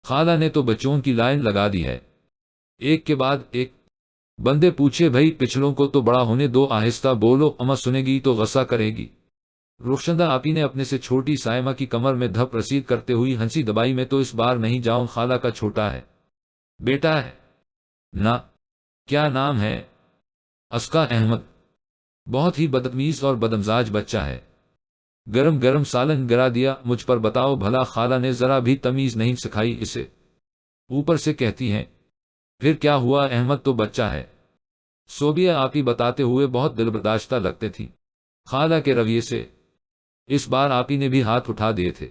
خالہ نے تو بچوں کی لائن لگا دی ہے، ایک کے بعد ایک۔ بندے پوچھے بھائی پچھلوں کو تو بڑا ہونے دو، آہستہ بولو، اماں سنے گی تو غصہ کرے گی۔ رخشندہ آپی نے اپنے سے چھوٹی سائمہ کی کمر میں دھپ رسید کرتے ہوئی ہنسی دبائی، میں تو اس بار نہیں جاؤں، خالہ کا چھوٹا ہے بیٹا ہے نا۔ کیا نام ہے؟ اسکا احمد۔ بہت ہی بدتمیز اور بدمزاج بچہ ہے، گرم گرم سالن گرا دیا مجھ پر، بتاؤ بھلا خالہ نے ذرا بھی تمیز نہیں سکھائی اسے، اوپر سے کہتی ہیں پھر کیا ہوا، احمد تو بچہ ہے۔ صوبیہ آپی بتاتے ہوئے بہت دل برداشتہ لگتے تھی خالہ کے رویے سے۔ اس بار آپی نے بھی ہاتھ اٹھا دیے تھے۔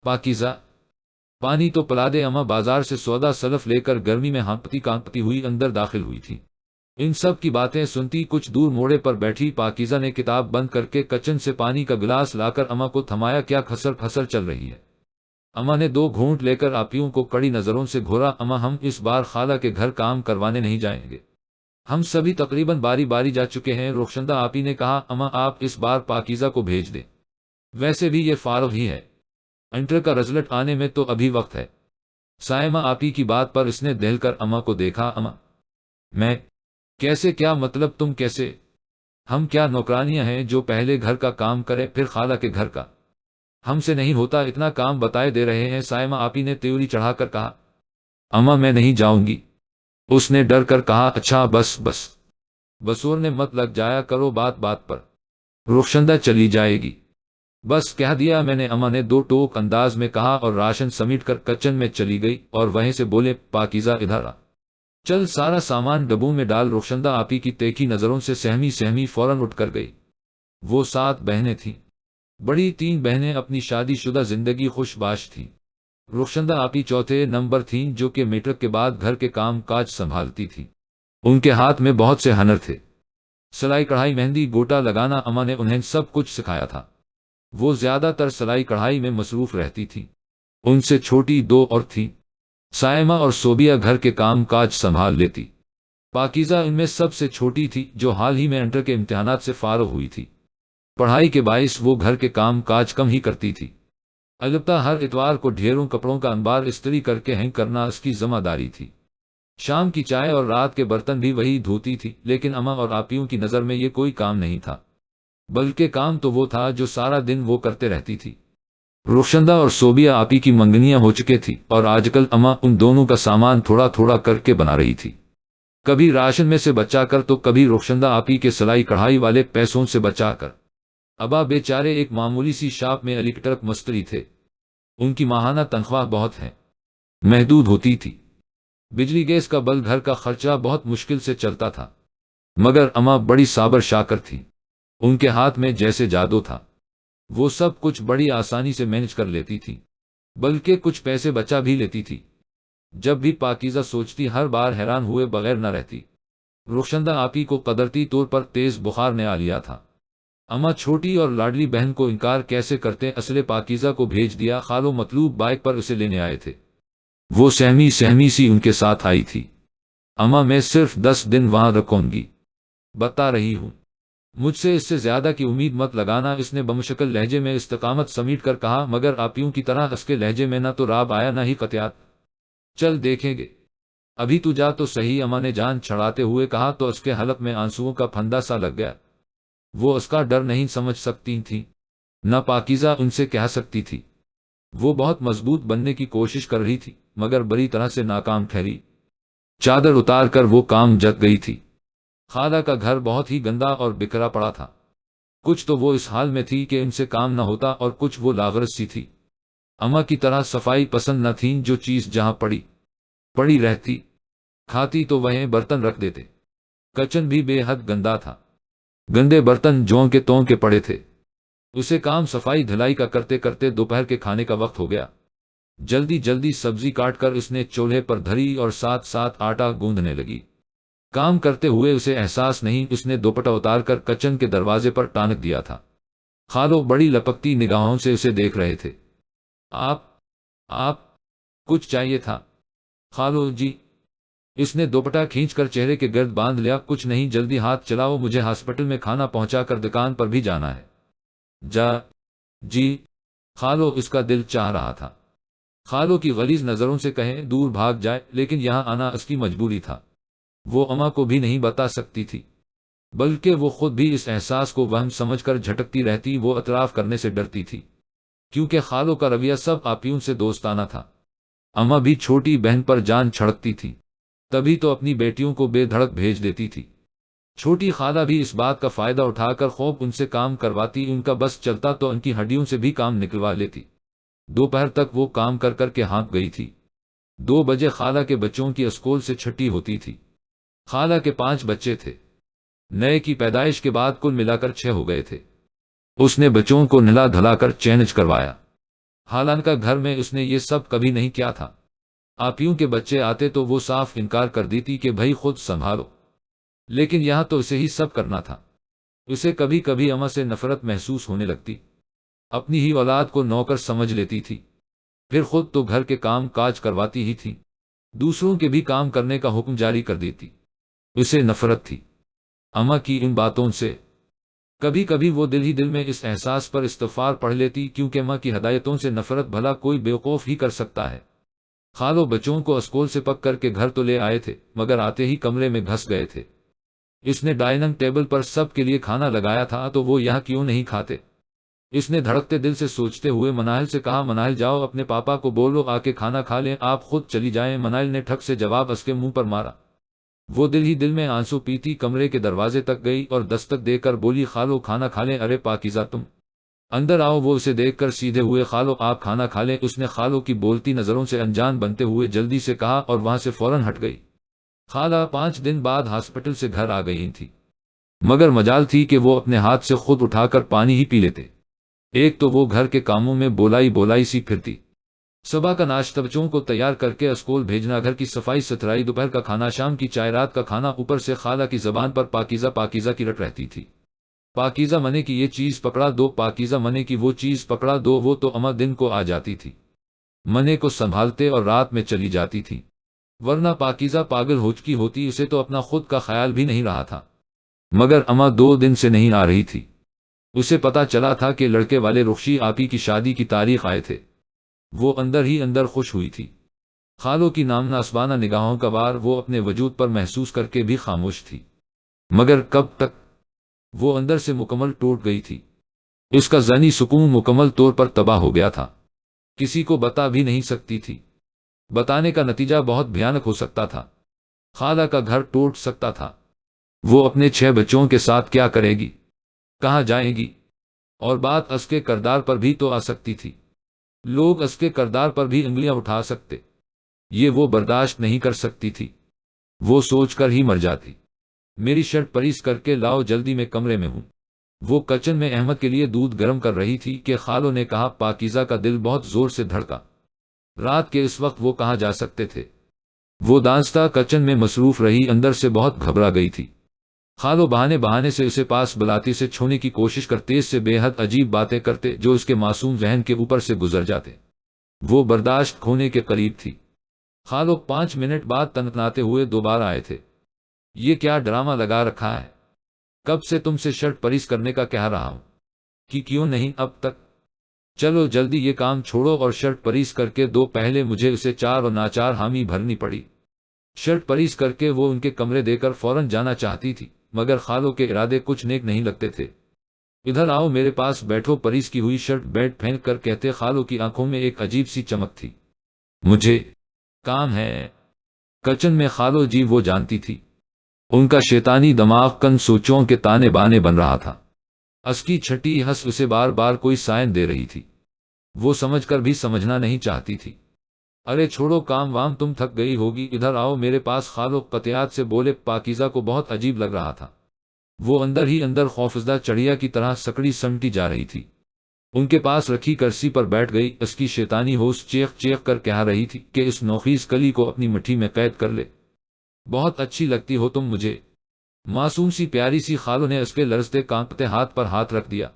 پاکیزہ پانی تو پلا دے، اماں بازار سے سودا سلف لے کر گرمی میں ہانپتی کانپتی ہوئی اندر داخل ہوئی تھی۔ ان سب کی باتیں سنتی کچھ دور موڑے پر بیٹھی پاکیزہ نے کتاب بند کر کے کچن سے پانی کا گلاس لا کر اماں کو تھمایا، کیا کھسر پھسر چل رہی ہے؟ اماں نے 2 گھونٹ لے کر آپیوں کو کڑی نظروں سے گھورا، اماں ہم اس بار خالہ کے گھر کام کروانے نہیں جائیں گے، ہم سبھی تقریباً باری باری جا چکے ہیں۔ رخشندہ آپی نے کہا اماں آپ اس بار پاکیزہ کو بھیج دیں، ویسے بھی یہ فارغ ہی ہے، انٹر کا رزلٹ آنے میں تو ابھی وقت ہے۔ سائمہ آپی کی بات پر اس نے دہل کر اماں کو دیکھا، اماں میں کیسے؟ کیا مطلب تم کیسے؟ ہم کیا نوکرانیاں ہیں جو پہلے گھر کا کام کرے پھر خالہ کے گھر کا؟ ہم سے نہیں ہوتا اتنا کام، بتائے دے رہے ہیں۔ سائمہ آپی نے تیوری چڑھا کر کہا اماں میں نہیں جاؤں گی۔ اس نے ڈر کر کہا اچھا بس بس، بسورنے مت لگ جایا کرو بات بات پر، رخشندہ چلی جائے گی۔ بس کہہ دیا میں نے، اماں نے 2 ٹوک انداز میں کہا اور راشن سمیٹ کر کچن میں چلی گئی، اور وہیں سے بولے پاکیزہ ادھر آ، چل سارا سامان ڈبوں میں ڈال۔ رخشندہ آپی کی تیکھی نظروں سے سہمی سہمی فوراً اٹھ کر گئی۔ وہ 7 بہنیں تھیں، بڑی 3 بہنیں اپنی شادی شدہ زندگی خوش باش تھیں، رخشندہ آپی چوتھے نمبر تھیں جو کہ میٹرک کے بعد گھر کے کام کاج سنبھالتی تھی۔ ان کے ہاتھ میں بہت سے ہنر تھے، سلائی کڑھائی مہندی گوٹا لگانا، اماں نے انہیں سب کچھ سکھایا تھا۔ وہ زیادہ تر سلائی کڑھائی میں مصروف رہتی تھی۔ ان سے چھوٹی 2 اور تھیں، سائمہ اور صوبیہ گھر کے کام کاج سنبھال لیتی۔ پاکیزہ ان میں سب سے چھوٹی تھی جو حال ہی میں انٹر کے امتحانات سے فارغ ہوئی تھی، پڑھائی کے باعث وہ گھر کے کام کاج کم ہی کرتی تھی، البتہ ہر اتوار کو ڈھیروں کپڑوں کا انبار استری کر کے ہینگ کرنا اس کی ذمہ داری تھی۔ شام کی چائے اور رات کے برتن بھی وہی دھوتی تھی، لیکن اماں اور آپیوں کی نظر میں یہ کوئی کام نہیں تھا، بلکہ کام تو وہ تھا جو سارا دن وہ کرتے رہتی تھی۔ رخشندہ اور صوبیہ آپی کی منگنیاں ہو چکے تھی اور آج کل اماں ان دونوں کا سامان تھوڑا تھوڑا کر کے بنا رہی تھی، کبھی راشن میں سے بچا کر تو کبھی رخشندہ آپی کے سلائی کڑھائی والے پیسوں سے بچا کر۔ ابا بیچارے ایک معمولی سی شاپ میں الیکٹرک مستری تھے، ان کی ماہانہ تنخواہ بہت محدود ہوتی تھی، بجلی گیس کا بل گھر کا خرچہ بہت مشکل سے چلتا تھا، مگر اماں بڑی صابر شاکر تھی، ان کے ہاتھ میں جیسے جادو تھا، وہ سب کچھ بڑی آسانی سے مینج کر لیتی تھی، بلکہ کچھ پیسے بچا بھی لیتی تھی۔ جب بھی پاکیزہ سوچتی ہر بار حیران ہوئے بغیر نہ رہتی۔ رخشندہ آپی کو قدرتی طور پر تیز بخار نے آ لیا تھا، اماں چھوٹی اور لاڈلی بہن کو انکار کیسے کرتے، اصل پاکیزہ کو بھیج دیا، خالو مطلوب بائک پر اسے لینے آئے تھے، وہ سہمی سہمی سی ان کے ساتھ آئی تھی۔ اماں میں صرف 10 دن وہاں رکوں گی، بتا رہی ہوں، مجھ سے اس سے زیادہ کی امید مت لگانا، اس نے بمشکل لہجے میں استقامت سمیٹ کر کہا، مگر آپیوں کی طرح اس کے لہجے میں نہ تو راب آیا نہ ہی قطعات۔ چل دیکھیں گے، ابھی تو جا تو صحیح، اماں نے جان چھڑاتے ہوئے کہا تو اس کے حلق میں آنسوؤں کا پھندا سا لگ گیا۔ وہ اس کا ڈر نہیں سمجھ سکتی تھی، نہ پاکیزہ ان سے کہہ سکتی تھی، وہ بہت مضبوط بننے کی کوشش کر رہی تھی مگر بری طرح سے ناکام ٹھہری، چادر اتار کر وہ کام جت گئی تھی۔ خالہ کا گھر بہت ہی گندا اور بکھرا پڑا تھا، کچھ تو وہ اس حال میں تھی کہ ان سے کام نہ ہوتا اور کچھ وہ لاغرس سی تھی، اماں کی طرح صفائی پسند نہ تھیں، جو چیز جہاں پڑی رہتی کھاتی تو وہیں برتن رکھ دیتے، کچن بھی بے حد گندا تھا، گندے برتن جوں کے توں کے پڑے تھے۔ اسے کام صفائی دھلائی کا کرتے کرتے دوپہر کے کھانے کا وقت ہو گیا، جلدی جلدی سبزی کاٹ کر اس نے چولہے پر دھری اور ساتھ ساتھ آٹا گوندھنے لگی، کام کرتے ہوئے اسے احساس نہیں اس نے دوپٹہ اتار کر کچن کے دروازے پر ٹانک دیا تھا۔ خالو بڑی لپکتی نگاہوں سے اسے دیکھ رہے تھے۔ آپ کچھ چاہیے تھا؟ خالو جی، اس نے دوپٹہ کھینچ کر چہرے کے گرد باندھ لیا، کچھ نہیں، جلدی ہاتھ چلاؤ، مجھے ہاسپٹل میں کھانا پہنچا کر دکان پر بھی جانا ہے۔ جی خالو، اس کا دل چاہ رہا تھا خالوں کی غلیظ نظروں سے کہیں دور بھاگ جائے، لیکن یہاں آنا اس کی مجبوری تھا۔ وہ اماں کو بھی نہیں بتا سکتی تھی، بلکہ وہ خود بھی اس احساس کو وہم سمجھ کر جھٹکتی رہتی۔ وہ اعتراف کرنے سے ڈرتی تھی، کیونکہ خالوں کا رویہ سب آپیوں سے دوستانہ تھا۔ اماں بھی چھوٹی بہن پر جان چھڑکتی تھی، تبھی تو اپنی بیٹیوں کو بے دھڑک بھیج دیتی تھی۔ چھوٹی خالہ بھی اس بات کا فائدہ اٹھا کر خوب ان سے کام کرواتی، ان کا بس چلتا تو ان کی ہڈیوں سے بھی کام نکلوا لیتی۔ دوپہر تک وہ کام کر کر کے ہانپ گئی تھی۔ 2 بجے خالہ کے بچوں کی اسکول سے چھٹی ہوتی تھی۔ خالہ کے 5 بچے تھے، نئے کی پیدائش کے بعد کل ملا کر 6 ہو گئے تھے۔ اس نے بچوں کو نہلا دھلا کر چینج کروایا، حالانکہ گھر میں اس نے یہ سب کبھی نہیں کیا تھا۔ آپیوں کے بچے آتے تو وہ صاف انکار کر دیتی کہ بھائی خود سنبھالو، لیکن یہاں تو اسے ہی سب کرنا تھا۔ اسے کبھی کبھی اماں سے نفرت محسوس ہونے لگتی، اپنی ہی اولاد کو نوکر سمجھ لیتی تھی۔ پھر خود تو گھر کے کام کاج کرواتی ہی تھی، دوسروں کے بھی کام کرنے کا حکم جاری کر دیتی۔ اسے نفرت تھی اماں کی ان باتوں سے۔ کبھی کبھی وہ دل ہی دل میں اس احساس پر استغفار پڑھ لیتی، کیونکہ ماں کی ہدایتوں سے نفرت بھلا کوئی بیوقوف ہی کر سکتا ہے۔ خالو بچوں کو اسکول سے پک کر کے گھر تو لے آئے تھے، مگر آتے ہی کمرے میں گھس گئے تھے۔ اس نے ڈائننگ ٹیبل پر سب کے لیے کھانا لگایا تھا تو وہ یہاں کیوں نہیں کھاتے؟ اس نے دھڑکتے دل سے سوچتے ہوئے مناہل سے کہا، مناہل جاؤ اپنے پاپا کو بولو آ کے کھانا کھا لیں، آپ خود چلی جائیں۔ مناہل نے ٹھک سے جواب اس کے منہ پر مارا۔ وہ دل ہی دل میں آنسو پیتی کمرے کے دروازے تک گئی اور دستک دے کر بولی، خالو کھانا کھا لیں۔ ارے پاکیزہ تم اندر آؤ۔ وہ اسے دیکھ کر سیدھے ہوئے، خالو آپ کھانا کھا لیں۔ اس نے خالو کی بولتی نظروں سے انجان بنتے ہوئے جلدی سے کہا اور وہاں سے فوراً ہٹ گئی۔ خالہ 5 دن بعد ہاسپٹل سے گھر آ گئی تھی، مگر مجال تھی کہ وہ اپنے ہاتھ سے خود اٹھا کر پانی ہی پی لیتے۔ ایک تو وہ گھر کے کاموں میں بولائی سی پھرتی، صبح کا ناشتہ بچوں کو تیار کر کے اسکول بھیجنا، گھر کی صفائی ستھرائی، دوپہر کا کھانا، شام کی چائے، رات کا کھانا، اوپر سے خالہ کی زبان پر پاکیزہ پاکیزہ کی رٹ رہتی تھی۔ پاکیزہ منے کی یہ چیز پکڑا دو، پاکیزہ منے کی وہ چیز پکڑا دو۔ وہ تو اماں دن کو آ جاتی تھی، منے کو سنبھالتے اور رات میں چلی جاتی تھی، ورنہ پاکیزہ پاگل ہو چکی ہوتی، اسے تو اپنا خود کا خیال بھی نہیں رہا تھا۔ مگر اماں 2 دن سے نہیں آ رہی تھی۔ اسے پتا چلا تھا کہ لڑکے والے رخشی آپی کی شادی کی تاریخ آئے تھے۔ وہ اندر ہی اندر خوش ہوئی تھی۔ خالوں کی نامناسبانہ نگاہوں کا وار وہ اپنے وجود پر محسوس کر کے بھی خاموش تھی، مگر کب تک؟ وہ اندر سے مکمل ٹوٹ گئی تھی۔ اس کا ذہنی سکون مکمل طور پر تباہ ہو گیا تھا، کسی کو بتا بھی نہیں سکتی تھی۔ بتانے کا نتیجہ بہت بھیانک ہو سکتا تھا، خالہ کا گھر ٹوٹ سکتا تھا۔ وہ اپنے 6 بچوں کے ساتھ کیا کرے گی، کہاں جائے گی؟ اور بات اس کے کردار پر بھی تو آ سکتی تھی، لوگ اس کے کردار پر بھی انگلیاں اٹھا سکتے۔ یہ وہ برداشت نہیں کر سکتی تھی، وہ سوچ کر ہی مر جاتی۔ میری شرٹ پریس کر کے لاؤ جلدی، میں کمرے میں ہوں۔ وہ کچن میں احمد کے لیے دودھ گرم کر رہی تھی کہ خالوں نے کہا۔ پاکیزہ کا دل بہت زور سے دھڑکا۔ رات کے اس وقت وہ کہاں جا سکتے تھے؟ وہ دانستہ کچن میں مصروف رہی، اندر سے بہت گھبرا گئی تھی۔ خالو بہانے سے اسے پاس بلاتی، سے چھونے کی کوشش کرتے، اس سے بے حد عجیب باتیں کرتے جو اس کے معصوم ذہن کے اوپر سے گزر جاتے۔ وہ برداشت کھونے کے قریب تھی۔ خالو 5 منٹ بعد تنتناتے ہوئے دوبارہ آئے تھے۔ یہ کیا ڈرامہ لگا رکھا ہے؟ کب سے تم سے شرٹ پریس کرنے کا کہہ رہا ہوں کہ کیوں نہیں اب تک؟ چلو جلدی یہ کام چھوڑو اور شرٹ پریس کر کے دو۔ پہلے مجھے اسے 4 اور ناچار حامی بھرنی پڑی۔ شرٹ پریس کر کے وہ ان کے کمرے دے کر فوراً جانا چاہتی تھی، مگر خالو کے ارادے کچھ نیک نہیں لگتے تھے۔ ادھر آؤ میرے پاس بیٹھو۔ پریس کی ہوئی شرٹ بیڈ پھینک کر کہتے، خالو کی آنکھوں میں ایک عجیب سی چمک تھی۔ مجھے کام ہے کچن میں۔ خالو جی وہ جانتی تھی، ان کا شیطانی دماغ کن سوچوں کے تانے بانے بن رہا تھا۔ اس کی چھٹی ہنس اسے بار بار کوئی سائن دے رہی تھی، وہ سمجھ کر بھی سمجھنا نہیں چاہتی تھی۔ ارے چھوڑو کام وام، تم تھک گئی ہوگی، ادھر آؤ میرے پاس۔ خالو قطعات سے بولے۔ پاکیزہ کو بہت عجیب لگ رہا تھا، وہ اندر ہی اندر خوفزدہ چڑیا کی طرح سکڑی سمٹی جا رہی تھی۔ ان کے پاس رکھی کرسی پر بیٹھ گئی۔ اس کی شیطانی ہوش چیخ چیخ کر کہہ رہی تھی کہ اس نوخیز کلی کو اپنی مٹھی میں قید کر لے۔ بہت اچھی لگتی ہو تم مجھے، معصوم سی پیاری سی۔ خالو نے اس کے لرزتے کانپتے ہاتھ پر ہاتھ رکھ دیا۔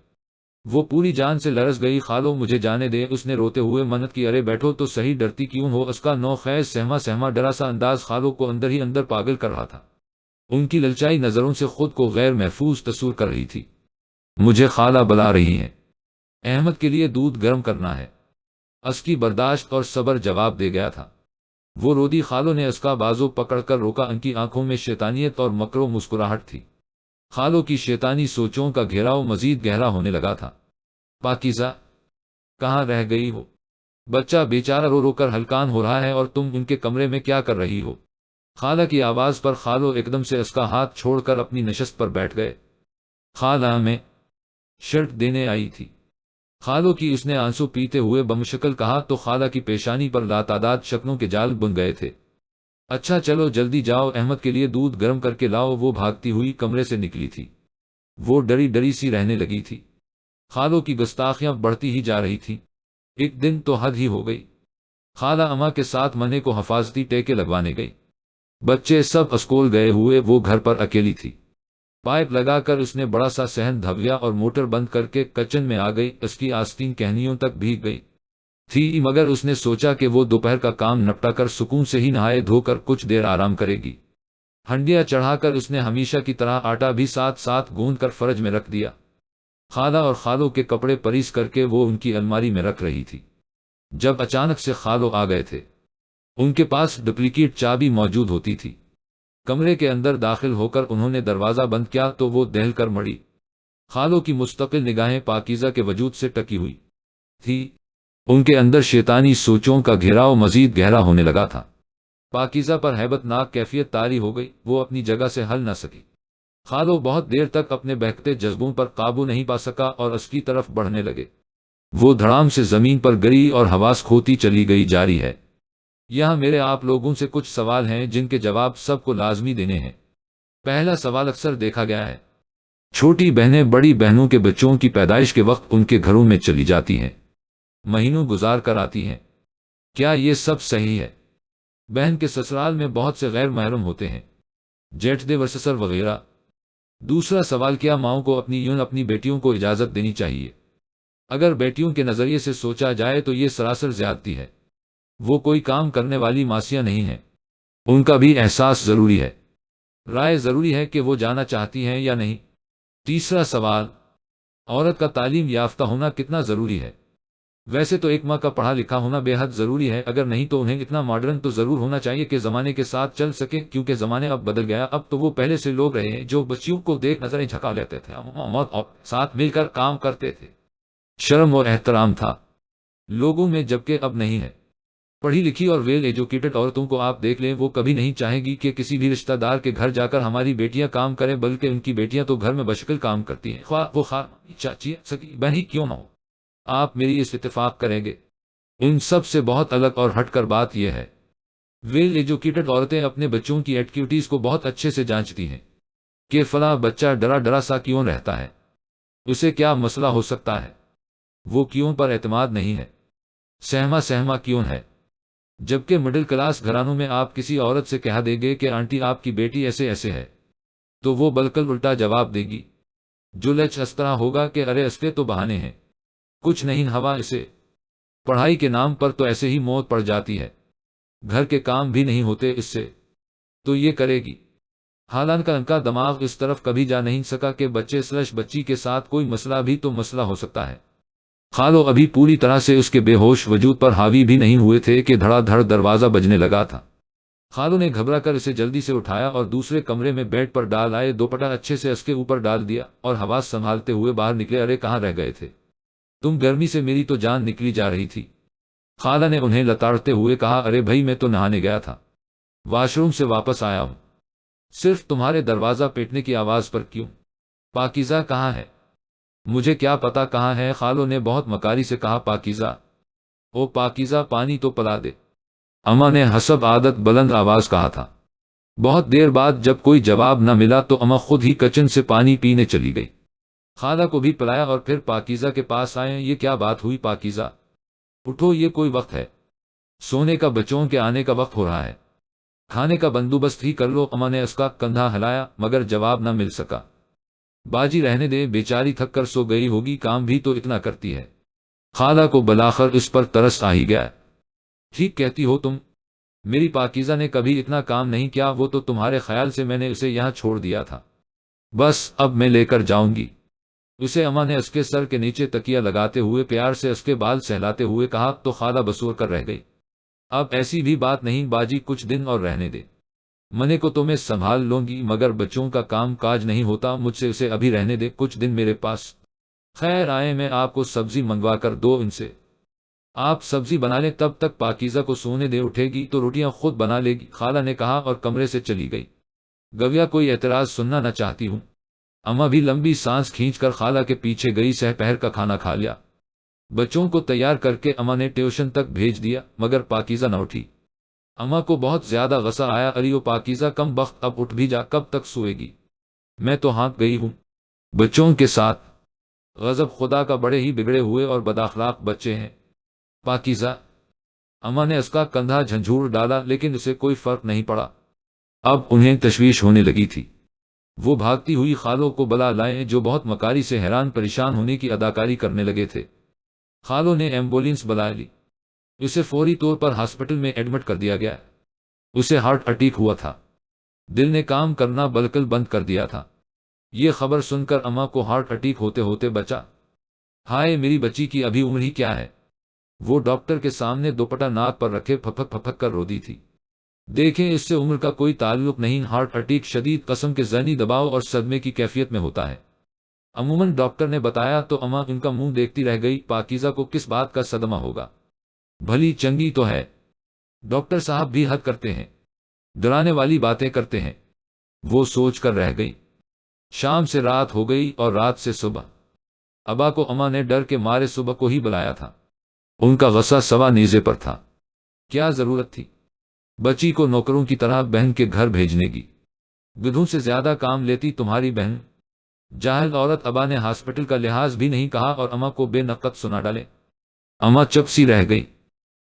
وہ پوری جان سے لرز گئی۔ خالو مجھے جانے دے، اس نے روتے ہوئے منت کی۔ ارے بیٹھو تو صحیح، ڈرتی کیوں ہو؟ اس کا نوخیز سہما ڈرا سا انداز خالو کو اندر ہی اندر پاگل کر رہا تھا۔ ان کی للچائی نظروں سے خود کو غیر محفوظ تصور کر رہی تھی۔ مجھے خالہ بلا رہی ہیں، احمد کے لیے دودھ گرم کرنا ہے۔ اس کی برداشت اور صبر جواب دے گیا تھا۔ وہ رودی خالو نے اس کا بازو پکڑ کر روکا، ان کی آنکھوں میں شیطانیت اور مکر و مسکراہٹ تھی۔ خالو کی شیطانی سوچوں کا گھیراؤ مزید گہرا ہونے لگا تھا۔ پاکیزہ، کہاں رہ گئی ہو؟ بچہ بیچارہ رو رو کر ہلکان ہو رہا ہے اور تم ان کے کمرے میں کیا کر رہی ہو؟ خالہ کی آواز پر خالو ایک دم سے اس کا ہاتھ چھوڑ کر اپنی نشست پر بیٹھ گئے۔ خالہ میں شرٹ دینے آئی تھی، خالو کی اس نے آنسو پیتے ہوئے بمشکل کہا تو خالہ کی پیشانی پر لاتعداد شکنوں کے جال بن گئے تھے۔ اچھا چلو جلدی جاؤ، احمد کے لیے دودھ گرم کر کے لاؤ۔ وہ بھاگتی ہوئی کمرے سے نکلی تھی۔ وہ ڈری ڈری سی رہنے لگی تھی۔ خالو کی گستاخیاں بڑھتی ہی جا رہی تھیں۔ ایک دن تو حد ہی ہو گئی۔ خالہ اماں کے ساتھ منہ کو حفاظتی ٹیکے لگوانے گئی۔ بچے سب اسکول گئے ہوئے، وہ گھر پر اکیلی تھی۔ پائپ لگا کر اس نے بڑا سا صحن دھویا اور موٹر بند کر کے کچن میں آ گئی۔ اس کی آستین کہنیوں تک بھیگ گئی تھی، مگر اس نے سوچا کہ وہ دوپہر کا کام نپٹا کر سکون سے ہی نہائے دھو کر کچھ دیر آرام کرے گی۔ ہنڈیا چڑھا کر اس نے ہمیشہ کی طرح آٹا بھی ساتھ ساتھ گوندھ کر فرج میں رکھ دیا۔ خالہ اور خالو کے کپڑے پریس کر کے وہ ان کی الماری میں رکھ رہی تھی، جب اچانک سے خالو آ گئے تھے۔ ان کے پاس ڈپلیکیٹ چابی موجود ہوتی تھی۔ کمرے کے اندر داخل ہو کر انہوں نے دروازہ بند کیا تو وہ دہل کر مڑی۔ خالو کی مستقل نگاہیں پاکیزہ کے وجود سے ٹکی ہوئی تھی۔ ان کے اندر شیطانی سوچوں کا گھیراؤ مزید گہرا ہونے لگا تھا۔ پاکیزہ پر ہیبت ناک کیفیت طاری ہو گئی، وہ اپنی جگہ سے ہل نہ سکی۔ خالو بہت دیر تک اپنے بہکتے جذبوں پر قابو نہیں پا سکا اور اس کی طرف بڑھنے لگے۔ وہ دھڑام سے زمین پر گری اور حواس کھوتی چلی گئی۔ جاری ہے، یہاں میرے آپ لوگوں سے کچھ سوال ہیں جن کے جواب سب کو لازمی دینے ہیں۔ پہلا سوال، اکثر دیکھا گیا ہے چھوٹی بہنیں بڑی بہنوں کے بچوں کی پیدائش کے وقت ان کے گھروں میں چلی جاتی ہیں، مہینوں گزار کر آتی ہیں، کیا یہ سب صحیح ہے؟ بہن کے سسرال میں بہت سے غیر محرم ہوتے ہیں، جیٹھ دے ورسسر وغیرہ۔ دوسرا سوال، کیا ماؤں کو اپنی بیٹیوں کو اجازت دینی چاہیے؟ اگر بیٹیوں کے نظریے سے سوچا جائے تو یہ سراسر زیادتی ہے۔ وہ کوئی کام کرنے والی ماسیاں نہیں ہیں، ان کا بھی احساس ضروری ہے، رائے ضروری ہے کہ وہ جانا چاہتی ہیں یا نہیں۔ تیسرا سوال، عورت کا تعلیم یافتہ ہونا کتنا ضروری ہے؟ ویسے تو ایک ماں کا پڑھا لکھا ہونا بے حد ضروری ہے، اگر نہیں تو انہیں اتنا ماڈرن تو ضرور ہونا چاہیے کہ زمانے کے ساتھ چل سکے، کیونکہ زمانے اب بدل گیا۔ اب تو وہ پہلے سے لوگ رہے ہیں جو بچیوں کو دیکھ نظریں جھکا لیتے تھے اور ساتھ مل کر کام کرتے تھے۔ شرم اور احترام تھا لوگوں میں، جبکہ اب نہیں ہے۔ پڑھی لکھی اور ویل ایجوکیٹڈ عورتوں کو آپ دیکھ لیں، وہ کبھی نہیں چاہیں گی کہ کسی بھی رشتہ دار کے گھر جا کر ہماری بیٹیاں کام کریں، بلکہ ان کی بیٹیاں تو گھر میں بشکل کام کرتی ہیں، خواہ وہ چاچی سکی بہن ہی کیوں نہ ہو۔ آپ میری اس اتفاق کریں گے؟ ان سب سے بہت الگ اور ہٹ کر بات یہ ہے، ویل ایجوکیٹڈ عورتیں اپنے بچوں کی ایکٹیویٹیز کو بہت اچھے سے جانچتی ہیں کہ فلاں بچہ ڈرا ڈرا سا کیوں رہتا ہے، اسے کیا مسئلہ ہو سکتا ہے، وہ کیوں پر اعتماد نہیں ہے، سہما سہما کیوں ہے۔ جبکہ مڈل کلاس گھرانوں میں آپ کسی عورت سے کہہ دیں گے کہ آنٹی آپ کی بیٹی ایسے ایسے ہے، تو وہ بالکل الٹا جواب دے گی، جو لچ اس طرح ہوگا کہ ارے اس کے تو بہانے ہیں، کچھ نہیں ہوا اسے، پڑھائی کے نام پر تو ایسے ہی موت پڑ جاتی ہے، گھر کے کام بھی نہیں ہوتے اس سے، تو یہ کرے گی۔ حالانکہ ان کا دماغ اس طرف کبھی جا نہیں سکا کہ بچے سلش بچی کے ساتھ کوئی مسئلہ بھی تو مسئلہ ہو سکتا ہے۔ خالو ابھی پوری طرح سے اس کے بے ہوش وجود پر حاوی بھی نہیں ہوئے تھے کہ دھڑا دھڑ دروازہ بجنے لگا تھا۔ خالو نے گھبرا کر اسے جلدی سے اٹھایا اور دوسرے کمرے میں بیڈ پر ڈال آئے، دوپٹہ اچھے سے اس کے اوپر ڈال دیا اور حواس سنبھالتے ہوئے باہر نکلے۔ ارے کہاں رہ گئے تھے تم؟ گرمی سے میری تو جان نکلی جا رہی تھی۔ خالہ نے انہیں لتاڑتے ہوئے کہا، ارے بھائی میں تو نہانے گیا تھا، واش روم سے واپس آیا ہوں، صرف تمہارے دروازہ پیٹنے کی آواز پر کیوں؟ پاکیزہ کہاں ہے؟ مجھے کیا پتا کہاں ہے، خالو نے بہت مکاری سے کہا۔ پاکیزہ، او پاکیزہ پانی تو پلا دے، اماں نے حسب عادت بلند آواز کہا تھا۔ بہت دیر بعد جب کوئی جواب نہ ملا تو اماں خود ہی کچن سے پانی پینے چلی گئی۔ خالہ کو بھی پلایا اور پھر پاکیزہ کے پاس آئے۔ یہ کیا بات ہوئی پاکیزہ؟ اٹھو، یہ کوئی وقت ہے سونے کا؟ بچوں کے آنے کا وقت ہو رہا ہے، کھانے کا بندوبست ہی کر لو۔ اماں نے اس کا کندھا ہلایا مگر جواب نہ مل سکا۔ باجی رہنے دے، بیچاری تھک کر سو گئی ہوگی، کام بھی تو اتنا کرتی ہے۔ خالہ کو بلاخر اس پر ترس آ ہی گیا۔ ٹھیک کہتی ہو تم، میری پاکیزہ نے کبھی اتنا کام نہیں کیا، وہ تو تمہارے خیال سے میں نے اسے یہاں چھوڑ دیا تھا، بس اب میں لے کر جاؤں گی اسے اما نے اس کے سر کے نیچے تکیہ لگاتے ہوئے پیار سے اس کے بال سہلاتے ہوئے کہا تو خالہ بسور کر رہ گئی۔ اب ایسی بھی بات نہیں باجی، کچھ دن اور رہنے دے، منے کو تو میں سنبھال لوں گی، مگر بچوں کا کام کاج نہیں ہوتا مجھ سے، اسے ابھی رہنے دے کچھ دن میرے پاس۔ خیر آئے میں آپ کو سبزی منگوا کر دو ان سے، آپ سبزی بنا لیں، تب تک پاکیزہ کو سونے دے، اٹھے گی تو روٹیاں خود بنا لے گی، خالہ نے کہا اور کمرے سے چلی گئی۔ گویا کوئی اعتراض سننا نہ چاہتی ہوں۔ اما بھی لمبی سانس کھینچ کر خالہ کے پیچھے گئی۔ سہ پہر کا کھانا کھا لیا، بچوں کو تیار کر کے اما نے ٹیوشن تک بھیج دیا، مگر پاکیزہ نہ اٹھی۔ اما کو بہت زیادہ غصہ آیا، ارے او پاکیزہ کم بخت، اب اٹھ بھی جا، کب تک سوئے گی؟ میں تو ہانک گئی ہوں بچوں کے ساتھ۔ غضب خدا کا، بڑے ہی بگڑے ہوئے اور بداخلاق بچے ہیں پاکیزہ۔ اما نے اس کا کندھا جھنجھوڑ ڈالا لیکن اسے کوئی فرق نہیں پڑا۔ اب انہیں تشویش ہونے لگی تھی۔ وہ بھاگتی ہوئی خالوں کو بلا لائیں جو بہت مکاری سے حیران پریشان ہونے کی اداکاری کرنے لگے تھے۔ خالوں نے ایمبولینس بلا لی، اسے فوری طور پر ہاسپٹل میں ایڈمٹ کر دیا گیا۔ اسے ہارٹ اٹیک ہوا تھا، دل نے کام کرنا بالکل بند کر دیا تھا۔ یہ خبر سن کر اما کو ہارٹ اٹیک ہوتے ہوتے بچا۔ ہائے میری بچی کی ابھی عمر ہی کیا ہے؟ وہ ڈاکٹر کے سامنے دوپٹہ ناک پر رکھے پھپک پھپک کر رو دی تھی۔ دیکھیں اس سے عمر کا کوئی تعلق نہیں، ہارٹ اٹیک شدید قسم کے ذہنی دباؤ اور صدمے کی کیفیت میں ہوتا ہے۔ عموماً ڈاکٹر نے بتایا تو اما ان کا منہ دیکھتی رہ گئی، پاکیزہ کو کس بات کا صدمہ ہوگا؟ بھلی چنگی تو ہے، ڈاکٹر صاحب بھی حد کرتے ہیں، ڈرانے والی باتیں کرتے ہیں۔ وہ سوچ کر رہ گئی۔ شام سے رات ہو گئی اور رات سے صبح۔ ابا کو اما نے ڈر کے مارے صبح کو ہی بلایا تھا۔ ان کا غصہ سوا نیزے پر تھا۔ کیا ضرورت تھی بچی کو نوکروں کی طرح بہن کے گھر بھیجنے کی؟ گدھوں سے زیادہ کام لیتی تمہاری بہن۔ جاہل عورت۔ ابا نے ہاسپٹل کا لحاظ بھی نہیں کہا اور اما کو بے نقط سنا ڈالے۔ اما چپ سی رہ گئی۔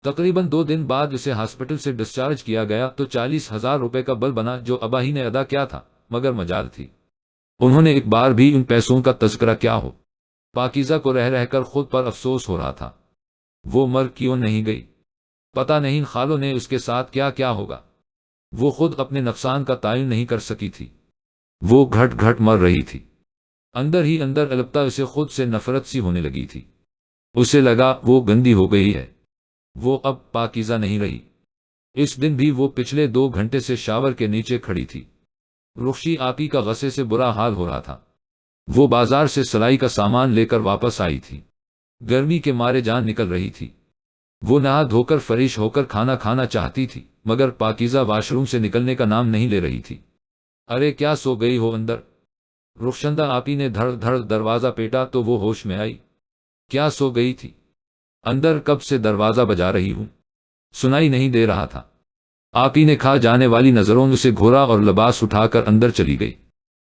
تقریباً 2 دن بعد اسے ہاسپٹل سے ڈسچارج کیا گیا تو 40,000 روپے کا بل بنا جو ابا ہی نے ادا کیا تھا، مگر مجال تھی انہوں نے ایک بار بھی ان پیسوں کا تذکرہ کیا ہو۔ پاکیزہ کو رہ رہ کر خود پر افسوس ہو رہا تھا۔ وہ مر کیوں نہیں گئی؟ پتہ نہیں خالوں نے اس کے ساتھ کیا کیا ہوگا۔ وہ خود اپنے نقصان کا تعین نہیں کر سکی تھی۔ وہ گھٹ گھٹ مر رہی تھی، اندر ہی اندر البتہ اسے خود سے نفرت سی ہونے لگی تھی۔ اسے لگا وہ گندی ہو گئی ہے، وہ اب پاکیزہ نہیں رہی۔ اس دن بھی وہ پچھلے 2 گھنٹے سے شاور کے نیچے کھڑی تھی۔ رخشی آپی کا غصے سے برا حال ہو رہا تھا۔ وہ بازار سے سلائی کا سامان لے کر واپس آئی تھی، گرمی کے مارے جان نکل رہی تھی۔ وہ نہا دھو کر فریش ہو کر کھانا کھانا چاہتی تھی، مگر پاکیزہ واش روم سے نکلنے کا نام نہیں لے رہی تھی۔ ارے کیا سو گئی ہو اندر؟ رخشندہ آپی نے دھڑ دھڑ دروازہ پیٹا تو وہ ہوش میں آئی۔ کیا سو گئی تھی؟ اندر کب سے دروازہ بجا رہی ہوں، سنائی نہیں دے رہا تھا؟ آپی نے کھا جانے والی نظروں سے گھورا اور لباس اٹھا کر اندر چلی گئی۔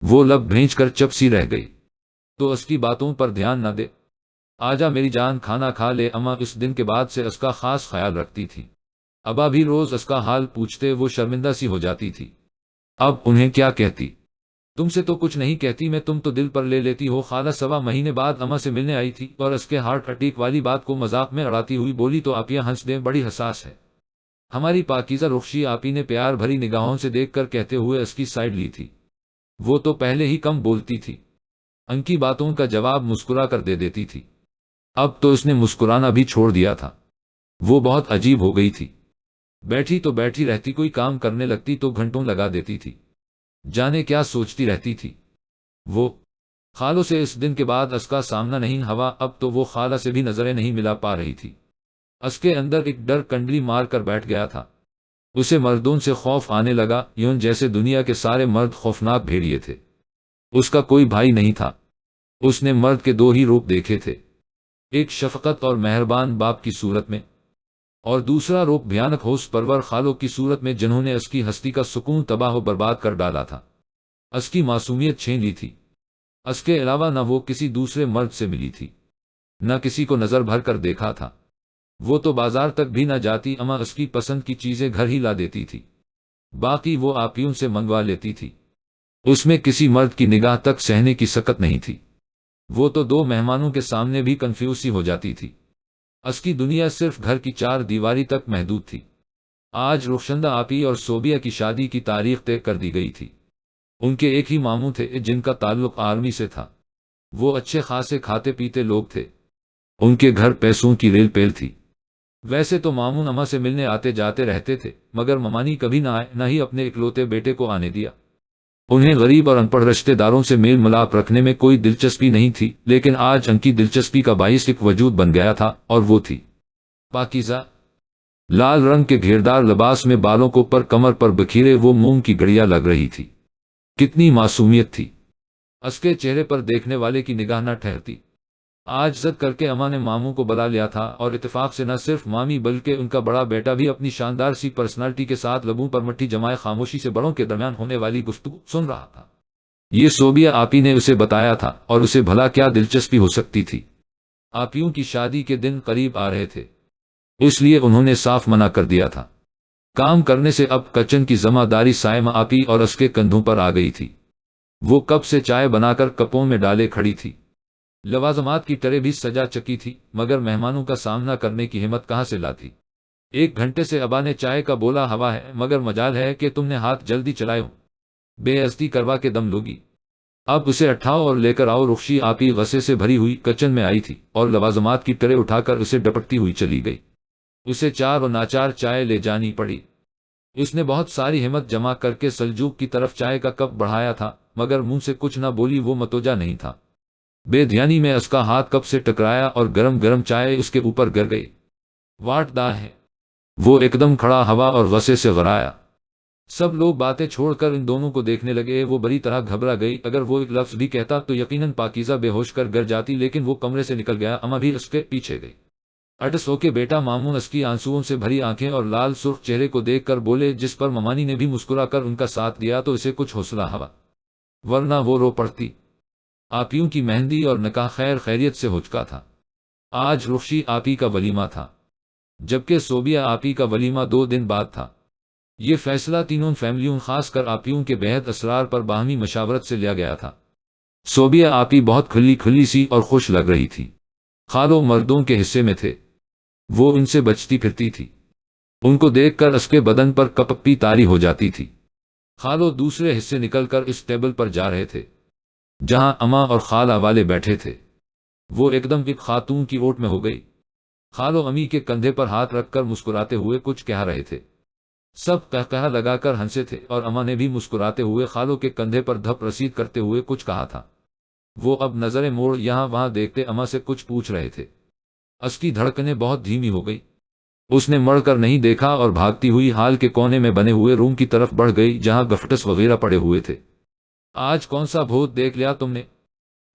وہ لب بھینچ کر چپ سی رہ گئی۔ تو اس کی باتوں پر دھیان نہ دے، آجا میری جان کھانا کھا لے۔ اما اس دن کے بعد سے اس کا خاص خیال رکھتی تھی۔ ابا بھی روز اس کا حال پوچھتے، وہ شرمندہ سی ہو جاتی تھی۔ اب انہیں کیا کہتی؟ تم سے تو کچھ نہیں کہتی میں، تم تو دل پر لے لیتی ہو۔ خالہ سوا مہینے بعد اما سے ملنے آئی تھی اور اس کے ہارٹ اٹیک والی بات کو مذاق میں اڑاتی ہوئی بولی تو آپیاں ہنس دیں، بڑی حساس ہے ہماری پاکیزہ۔ رخشی آپی نے پیار بھری نگاہوں سے دیکھ کر کہتے ہوئے اس کی سائیڈ لی تھی۔ وہ تو پہلے ہی کم بولتی تھی، ان کی باتوں کا جواب مسکرا کر دے دیتی تھی۔ اب تو اس نے مسکرانا بھی چھوڑ دیا تھا۔ وہ بہت عجیب ہو گئی تھی، بیٹھی تو بیٹھی رہتی، کوئی کام کرنے لگتی تو گھنٹوں لگا دیتی تھی، جانے کیا سوچتی رہتی تھی وہ۔ خالوں سے اس دن کے بعد اس کا سامنا نہیں ہوا، اب تو وہ خالہ سے بھی نظریں نہیں ملا پا رہی تھی۔ اس کے اندر ایک ڈر کنڈلی مار کر بیٹھ گیا تھا۔ اسے مردوں سے خوف آنے لگا، یوں جیسے دنیا کے سارے مرد خوفناک بھیڑیے تھے۔ اس کا کوئی بھائی نہیں تھا۔ اس نے مرد کے 2 ہی روپ دیکھے تھے، ایک شفقت اور مہربان باپ کی صورت میں، اور دوسرا روپ بھیانک ہوش پرور خالوں کی صورت میں، جنہوں نے اس کی ہستی کا سکون تباہ و برباد کر ڈالا تھا، اس کی معصومیت چھین لی تھی۔ اس کے علاوہ نہ وہ کسی دوسرے مرد سے ملی تھی، نہ کسی کو نظر بھر کر دیکھا تھا۔ وہ تو بازار تک بھی نہ جاتی، اما اس کی پسند کی چیزیں گھر ہی لا دیتی تھی، باقی وہ آپیوں سے منگوا لیتی تھی۔ اس میں کسی مرد کی نگاہ تک سہنے کی سکت نہیں تھی۔ وہ تو 2 مہمانوں کے سامنے بھی کنفیوز سی ہو جاتی تھی۔ اس کی دنیا صرف گھر کی 4 دیواری تک محدود تھی۔ آج رخشندہ آپی اور صوبیہ کی شادی کی تاریخ طے کر دی گئی تھی۔ ان کے ایک ہی ماموں تھے جن کا تعلق آرمی سے تھا۔ وہ اچھے خاصے کھاتے پیتے لوگ تھے، ان کے گھر پیسوں کی ریل پیل تھی۔ ویسے تو مامون اماں سے ملنے آتے جاتے رہتے تھے، مگر ممانی کبھی نہ آئے، نہ ہی اپنے اکلوتے بیٹے کو آنے دیا۔ انہیں غریب اور ان پڑھ رشتہ داروں سے میل ملاپ رکھنے میں کوئی دلچسپی نہیں تھی، لیکن آج ان کی دلچسپی کا باعث ایک وجود بن گیا تھا، اور وہ تھی پاکیزہ۔ لال رنگ کے گھیردار لباس میں بالوں کو پر کمر پر بکھیرے وہ موم کی گڑیا لگ رہی تھی۔ کتنی معصومیت تھی! اس کے چہرے پر دیکھنے والے کی نگاہ نہ ٹھہرتی۔ آج زد کر کے اماں نے ماموں کو بلا لیا تھا، اور اتفاق سے نہ صرف مامی بلکہ ان کا بڑا بیٹا بھی اپنی شاندار سی پرسنالٹی کے ساتھ لبوں پر مٹھی جمائے خاموشی سے بڑوں کے درمیان ہونے والی گفتگو سن رہا تھا۔ یہ صوبیہ آپی نے اسے بتایا تھا، اور اسے بھلا کیا دلچسپی ہو سکتی تھی؟ آپیوں کی شادی کے دن قریب آ رہے تھے، اس لیے انہوں نے صاف منع کر دیا تھا۔ کام کرنے سے اب کچن کی ذمہ داری سائمہ آپی اور اس کے کندھوں پر آ گئی تھی۔ وہ کب سے چائے بنا کر کپوں میں ڈالے کھڑی تھی، لوازمات کی ٹرے بھی سجا چکی تھی، مگر مہمانوں کا سامنا کرنے کی ہمت کہاں سے لاتی؟ 1 گھنٹے سے ابا نے چائے کا بولا ہوا ہے، مگر مجال ہے کہ تم نے ہاتھ جلدی چلائے ہو، بے عزتی کروا کے دم لوگی۔ اب اسے اٹھاؤ اور لے کر آؤ۔ رخشی آپی غصے سے بھری ہوئی کچن میں آئی تھی، اور لوازمات کی ٹرے اٹھا کر اسے ڈپٹتی ہوئی چلی گئی۔ اسے چار و ناچار چائے لے جانی پڑی۔ اس نے بہت ساری ہمت جمع کر کے سلجوق کی طرف چائے کا کپ بڑھایا تھا، مگر منہ سے کچھ نہ بولی، وہ متوجہ نہیں تھا۔ بے دھیانی میں اس کا ہاتھ کپ سے ٹکرایا اور گرم گرم چائے اس کے اوپر گر گئی۔ واٹ دا ہے! وہ ایک دم کھڑا ہوا اور غصے سے غرایا۔ سب لوگ باتیں چھوڑ کر ان دونوں کو دیکھنے لگے۔ وہ بری طرح گھبرا گئی۔ اگر وہ ایک لفظ بھی کہتا تو یقیناً پاکیزہ بے ہوش کر گر جاتی، لیکن وہ کمرے سے نکل گیا۔ اماں بھی اس کے پیچھے گئی۔ اٹس ہو کے بیٹا مامون اس کی آنسوؤں سے بھری آنکھیں اور لال سرخ چہرے کو دیکھ کر بولے، جس پر ممانی نے بھی مسکرا کر ان کا ساتھ دیا تو اسے کچھ حوصلہ ہوا، ورنہ وہ رو پڑتی۔ آپیوں کی مہندی اور نکاح خیر خیریت سے ہو چکا تھا۔ آج رخشی آپی کا ولیمہ تھا، جبکہ صوبیہ آپی کا ولیمہ 2 دن بعد تھا۔ یہ فیصلہ تینوں فیملیوں خاص کر آپیوں کے بےحد اسرار پر باہمی مشاورت سے لیا گیا تھا۔ صوبیہ آپی بہت کھلی کھلی سی اور خوش لگ رہی تھی۔ خالو مردوں کے حصے میں تھے، وہ ان سے بچتی پھرتی تھی، ان کو دیکھ کر اس کے بدن پر کپکپی طاری ہو جاتی تھی۔ خالو دوسرے حصے نکل کر اس ٹیبل پر جا رہے تھے جہاں اماں اور خالہ والے بیٹھے تھے۔ وہ ایک دم ایک خاتون کی اوٹ میں ہو گئی۔ خالو امی کے کندھے پر ہاتھ رکھ کر مسکراتے ہوئے کچھ کہہ رہے تھے۔ سب قہقہہ لگا کر ہنسے تھے، اور اماں نے بھی مسکراتے ہوئے خالو کے کندھے پر دھپ رسید کرتے ہوئے کچھ کہا تھا۔ وہ اب نظریں موڑ یہاں وہاں دیکھتے اماں سے کچھ پوچھ رہے تھے۔ اس کی دھڑکنیں بہت دھیمی ہو گئی۔ اس نے مڑ کر نہیں دیکھا اور بھاگتی ہوئی ہال کے کونے میں بنے ہوئے روم کی طرف بڑھ گئی جہاں گفٹس وغیرہ پڑے ہوئے تھے۔ آج کون سا بھوت دیکھ لیا تم نے؟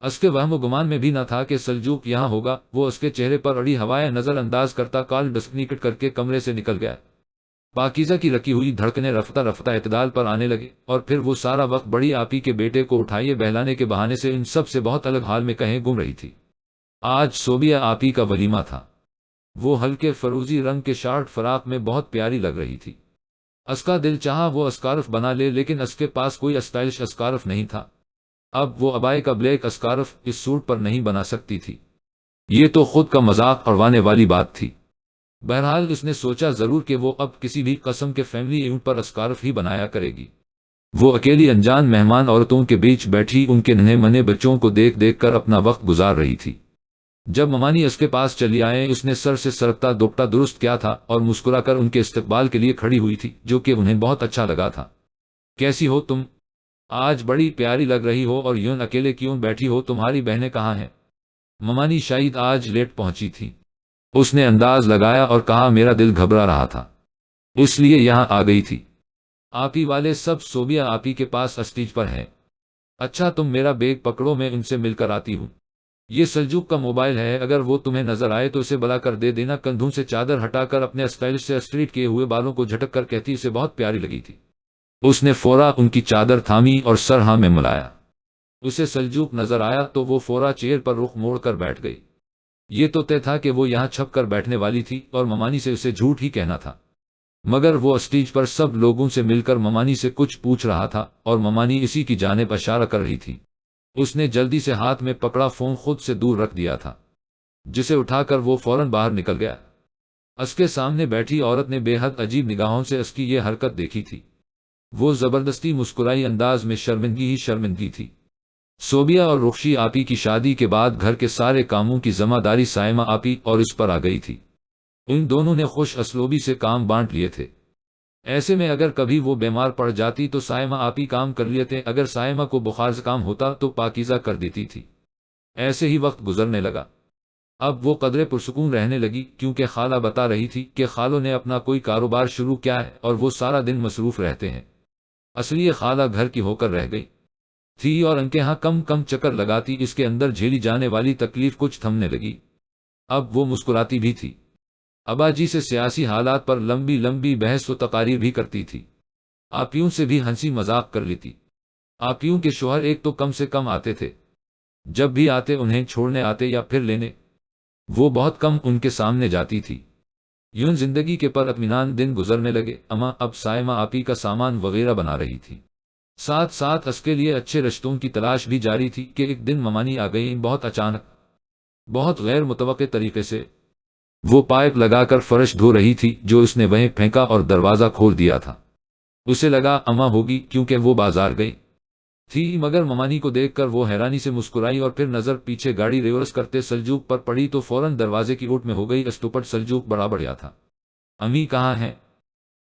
اس کے وہم و گمان میں بھی نہ تھا کہ سلجوق یہاں ہوگا۔ وہ اس کے چہرے پر اڑی ہوائیں نظر انداز کرتا کال ڈسکنیکٹ کر کے کمرے سے نکل گیا۔ پاکیزہ کی رکی ہوئی دھڑکنیں رفتہ رفتہ اعتدال پر آنے لگے، اور پھر وہ سارا وقت بڑی آپی کے بیٹے کو اٹھائیے بہلانے کے بہانے سے ان سب سے بہت الگ حال میں کہیں گم رہی تھی۔ آج صوبیہ آپی کا ولیمہ تھا۔ وہ ہلکے فروزی رنگ کے شارٹ فراق میں بہت پیاری لگ رہی تھی۔ اس کا دل چاہا وہ اسکارف بنا لے، لیکن اس کے پاس کوئی اسٹائلش اسکارف نہیں تھا۔ اب وہ ابائے کا بلیک اسکارف اس سوٹ پر نہیں بنا سکتی تھی۔ یہ تو خود کا مذاق اڑوانے والی بات تھی۔ بہرحال اس نے سوچا ضرور کہ وہ اب کسی بھی قسم کے فیملی ایونٹ پر اسکارف ہی بنایا کرے گی۔ وہ اکیلی انجان مہمان عورتوں کے بیچ بیٹھی ان کے ننھے منے بچوں کو دیکھ دیکھ کر اپنا وقت گزار رہی تھی۔ جب ممانی اس کے پاس چلی آئے، اس نے سر سے سرکتا دوپٹہ درست کیا تھا اور مسکرا کر ان کے استقبال کے لیے کھڑی ہوئی تھی، جو کہ انہیں بہت اچھا لگا تھا۔ کیسی ہو تم؟ آج بڑی پیاری لگ رہی ہو، اور یوں اکیلے کیوں بیٹھی ہو؟ تمہاری بہنیں کہاں ہیں؟ ممانی شاید آج لیٹ پہنچی تھی، اس نے انداز لگایا اور کہا، میرا دل گھبرا رہا تھا اس لیے یہاں آ گئی تھی۔ آپی والے سب صوبیہ آپی کے پاس اسٹیج پر ہیں۔ اچھا تم میرا بیگ پکڑو، میں ان سے مل کر آتی ہوں۔ یہ سلجوق کا موبائل ہے، اگر وہ تمہیں نظر آئے تو اسے بلا کر دے دینا۔ کندھوں سے چادر ہٹا کر اپنے اسٹائلش سے اسٹریٹ کیے ہوئے بالوں کو جھٹک کر کہتی، اسے بہت پیاری لگی تھی۔ اس نے فورا ان کی چادر تھامی اور سر ہاں میں ملایا۔ اسے سلجوق نظر آیا تو وہ فورا چیئر پر رخ موڑ کر بیٹھ گئی۔ یہ تو طے تھا کہ وہ یہاں چھپ کر بیٹھنے والی تھی اور ممانی سے اسے جھوٹ ہی کہنا تھا، مگر وہ اسٹیج پر سب لوگوں سے مل کر ممانی سے کچھ پوچھ رہا تھا اور ممانی اسی کی جانب اشارہ کر رہی تھی۔ اس نے جلدی سے ہاتھ میں پکڑا فون خود سے دور رکھ دیا تھا، جسے اٹھا کر وہ فوراً باہر نکل گیا۔ اس کے سامنے بیٹھی عورت نے بے حد عجیب نگاہوں سے اس کی یہ حرکت دیکھی تھی۔ وہ زبردستی مسکرائی، انداز میں شرمندگی ہی شرمندگی تھی۔ صوبیہ اور رخشی آپی کی شادی کے بعد گھر کے سارے کاموں کی ذمہ داری سائمہ آپی اور اس پر آ گئی تھی۔ ان دونوں نے خوش اسلوبی سے کام بانٹ لیے تھے۔ ایسے میں اگر کبھی وہ بیمار پڑ جاتی تو سائمہ آپی کام کر لیتے، اگر سائمہ کو بخار زکام ہوتا تو پاکیزہ کر دیتی تھی۔ ایسے ہی وقت گزرنے لگا۔ اب وہ قدرے پرسکون رہنے لگی، کیونکہ خالہ بتا رہی تھی کہ خالوں نے اپنا کوئی کاروبار شروع کیا ہے اور وہ سارا دن مصروف رہتے ہیں۔ اصلی خالہ گھر کی ہو کر رہ گئی تھی اور ان کے ہاں کم کم چکر لگاتی، اس کے اندر جھیلی جانے والی تکلیف کچھ تھمنے لگی۔ اب وہ مسکراتی بھی تھی، ابا جی سے سیاسی حالات پر لمبی لمبی بحث و تقاریر بھی کرتی تھی، آپیوں سے بھی ہنسی مذاق کر لیتی۔ آپیوں کے شوہر ایک تو کم سے کم آتے تھے، جب بھی آتے انہیں چھوڑنے آتے یا پھر لینے، وہ بہت کم ان کے سامنے جاتی تھی۔ یوں زندگی کے پر اطمینان دن گزرنے لگے۔ اماں اب سائمہ آپی کا سامان وغیرہ بنا رہی تھی، ساتھ ساتھ اس کے لیے اچھے رشتوں کی تلاش بھی جاری تھی کہ ایک دن ممانی آ گئی، بہت اچانک، بہت غیر متوقع طریقے سے۔ وہ پائپ لگا کر فرش دھو رہی تھی جو اس نے وہیں پھینکا اور دروازہ کھول دیا تھا۔ اسے لگا اماں ہوگی کیونکہ وہ بازار گئی تھی، مگر ممانی کو دیکھ کر وہ حیرانی سے مسکرائی اور پھر نظر پیچھے گاڑی ریورس کرتے سلجوق پر پڑی تو فوراً دروازے کی اوٹ میں ہو گئی۔ استوپٹ سلجوق بڑا بڑھیا تھا۔ امی کہاں ہیں؟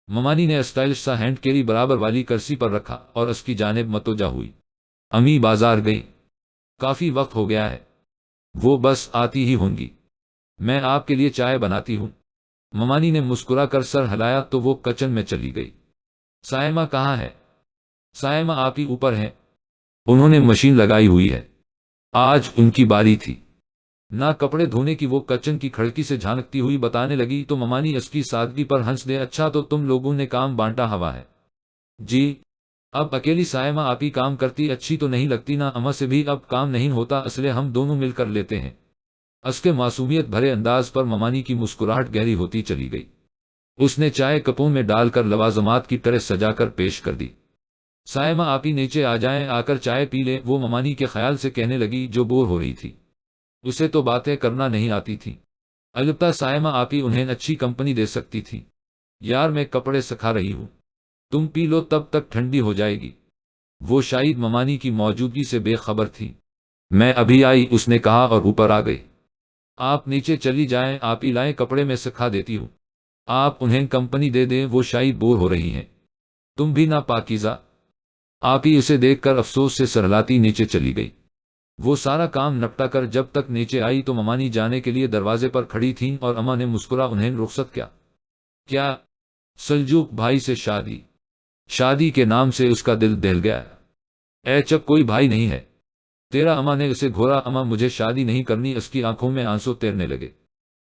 ممانی نے اسٹائلش سا ہینڈ کیری برابر والی کرسی پر رکھا اور اس کی جانب متوجہ ہوئی۔ امی بازار گئی، کافی وقت ہو گیا ہے، وہ بس آتی ہی ہوں گی، میں آپ کے لیے چائے بناتی ہوں۔ ممانی نے مسکرا کر سر ہلایا تو وہ کچن میں چلی گئی۔ سائمہ کہاں ہے؟ سائمہ آپی اوپر ہیں، انہوں نے مشین لگائی ہوئی ہے، آج ان کی باری تھی نہ کپڑے دھونے کی۔ وہ کچن کی کھڑکی سے جھانکتی ہوئی بتانے لگی تو ممانی اس کی سادگی پر ہنس دے۔ اچھا تو تم لوگوں نے کام بانٹا ہوا ہے؟ جی۔ اب اکیلی سائمہ آپی کام کرتی اچھی تو نہیں لگتی نا، اماں سے بھی اب کام نہیں ہوتا، اس لیے ہم دونوں مل کر لیتے ہیں۔ اس کے معصومیت بھرے انداز پر ممانی کی مسکراہٹ گہری ہوتی چلی گئی۔ اس نے چائے کپوں میں ڈال کر لوازمات کی طرح سجا کر پیش کر دی۔ سائمہ آپی نیچے آ جائیں، آ کر چائے پی لیں، وہ ممانی کے خیال سے کہنے لگی جو بور ہو رہی تھی۔ اسے تو باتیں کرنا نہیں آتی تھی، البتہ سائمہ آپی انہیں اچھی کمپنی دے سکتی تھی۔ یار میں کپڑے سکھا رہی ہوں، تم پی لو تب تک ٹھنڈی ہو جائے گی۔ وہ شاید ممانی کی موجودگی سے بے خبر تھی۔ میں ابھی آئی، اس نے کہا اور اوپر آ گئی۔ آپ نیچے چلی جائیں، آپ ہی لائیں، کپڑے میں سکھا دیتی ہوں، آپ انہیں کمپنی دے دیں، وہ شاید بور ہو رہی ہیں۔ تم بھی نہ پاکیزہ۔ آپ ہی اسے دیکھ کر افسوس سے سرلاتی نیچے چلی گئی۔ وہ سارا کام نپٹا کر جب تک نیچے آئی تو ممانی جانے کے لیے دروازے پر کھڑی تھیں اور اماں نے مسکرا انہیں رخصت کیا سلجوق بھائی سے شادی؟ شادی کے نام سے اس کا دل دہل گیا۔ اے چپ، کوئی بھائی نہیں ہے تیرا؟ اماں نے اسے گھورا۔ اماں مجھے شادی نہیں کرنی، اس کی آنکھوں میں آنسو تیرنے لگے۔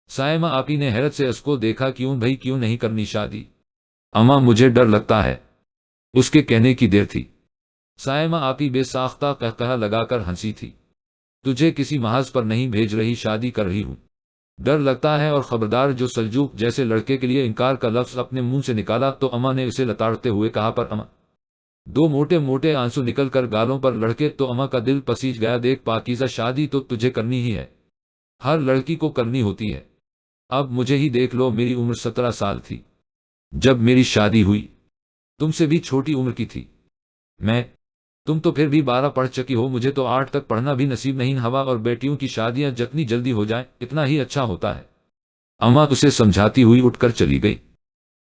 سائمہ آپی نے حیرت سے اس کو دیکھا، کیوں بھائی کیوں نہیں کرنی شادی؟ اماں مجھے ڈر لگتا ہے، اس کے کہنے کی دیر تھی۔ سائمہ آپی بے ساختہ قہقہہ لگا کر ہنسی تھی۔ تجھے کسی محض پر نہیں بھیج رہی، شادی کر رہی ہوں، ڈر لگتا ہے؟ اور خبردار، جو سلجوق جیسے لڑکے کے لیے انکار کا لفظ اپنے منہ سے نکالا تو اماں نے اسے لتاڑتے ہوئے کہا، پر اماں؟ دو موٹے موٹے آنسو نکل کر گالوں پر لڑکے تو اماں کا دل پسیج گیا۔ دیکھ پاکیزہ، شادی تو تجھے کرنی ہی ہے، ہر لڑکی کو کرنی ہوتی ہے۔ اب مجھے ہی دیکھ لو، میری عمر 17 سال تھی جب میری شادی ہوئی، تم سے بھی چھوٹی عمر کی تھی میں، تم تو پھر بھی 12 پڑھ چکی ہو، مجھے تو 8 تک پڑھنا بھی نصیب نہیں ہوا، اور بیٹیوں کی شادیاں جتنی جلدی ہو جائیں اتنا ہی اچھا ہوتا ہے۔ اماں اسے سمجھاتی ہوئی اٹھ کر چلی گئی۔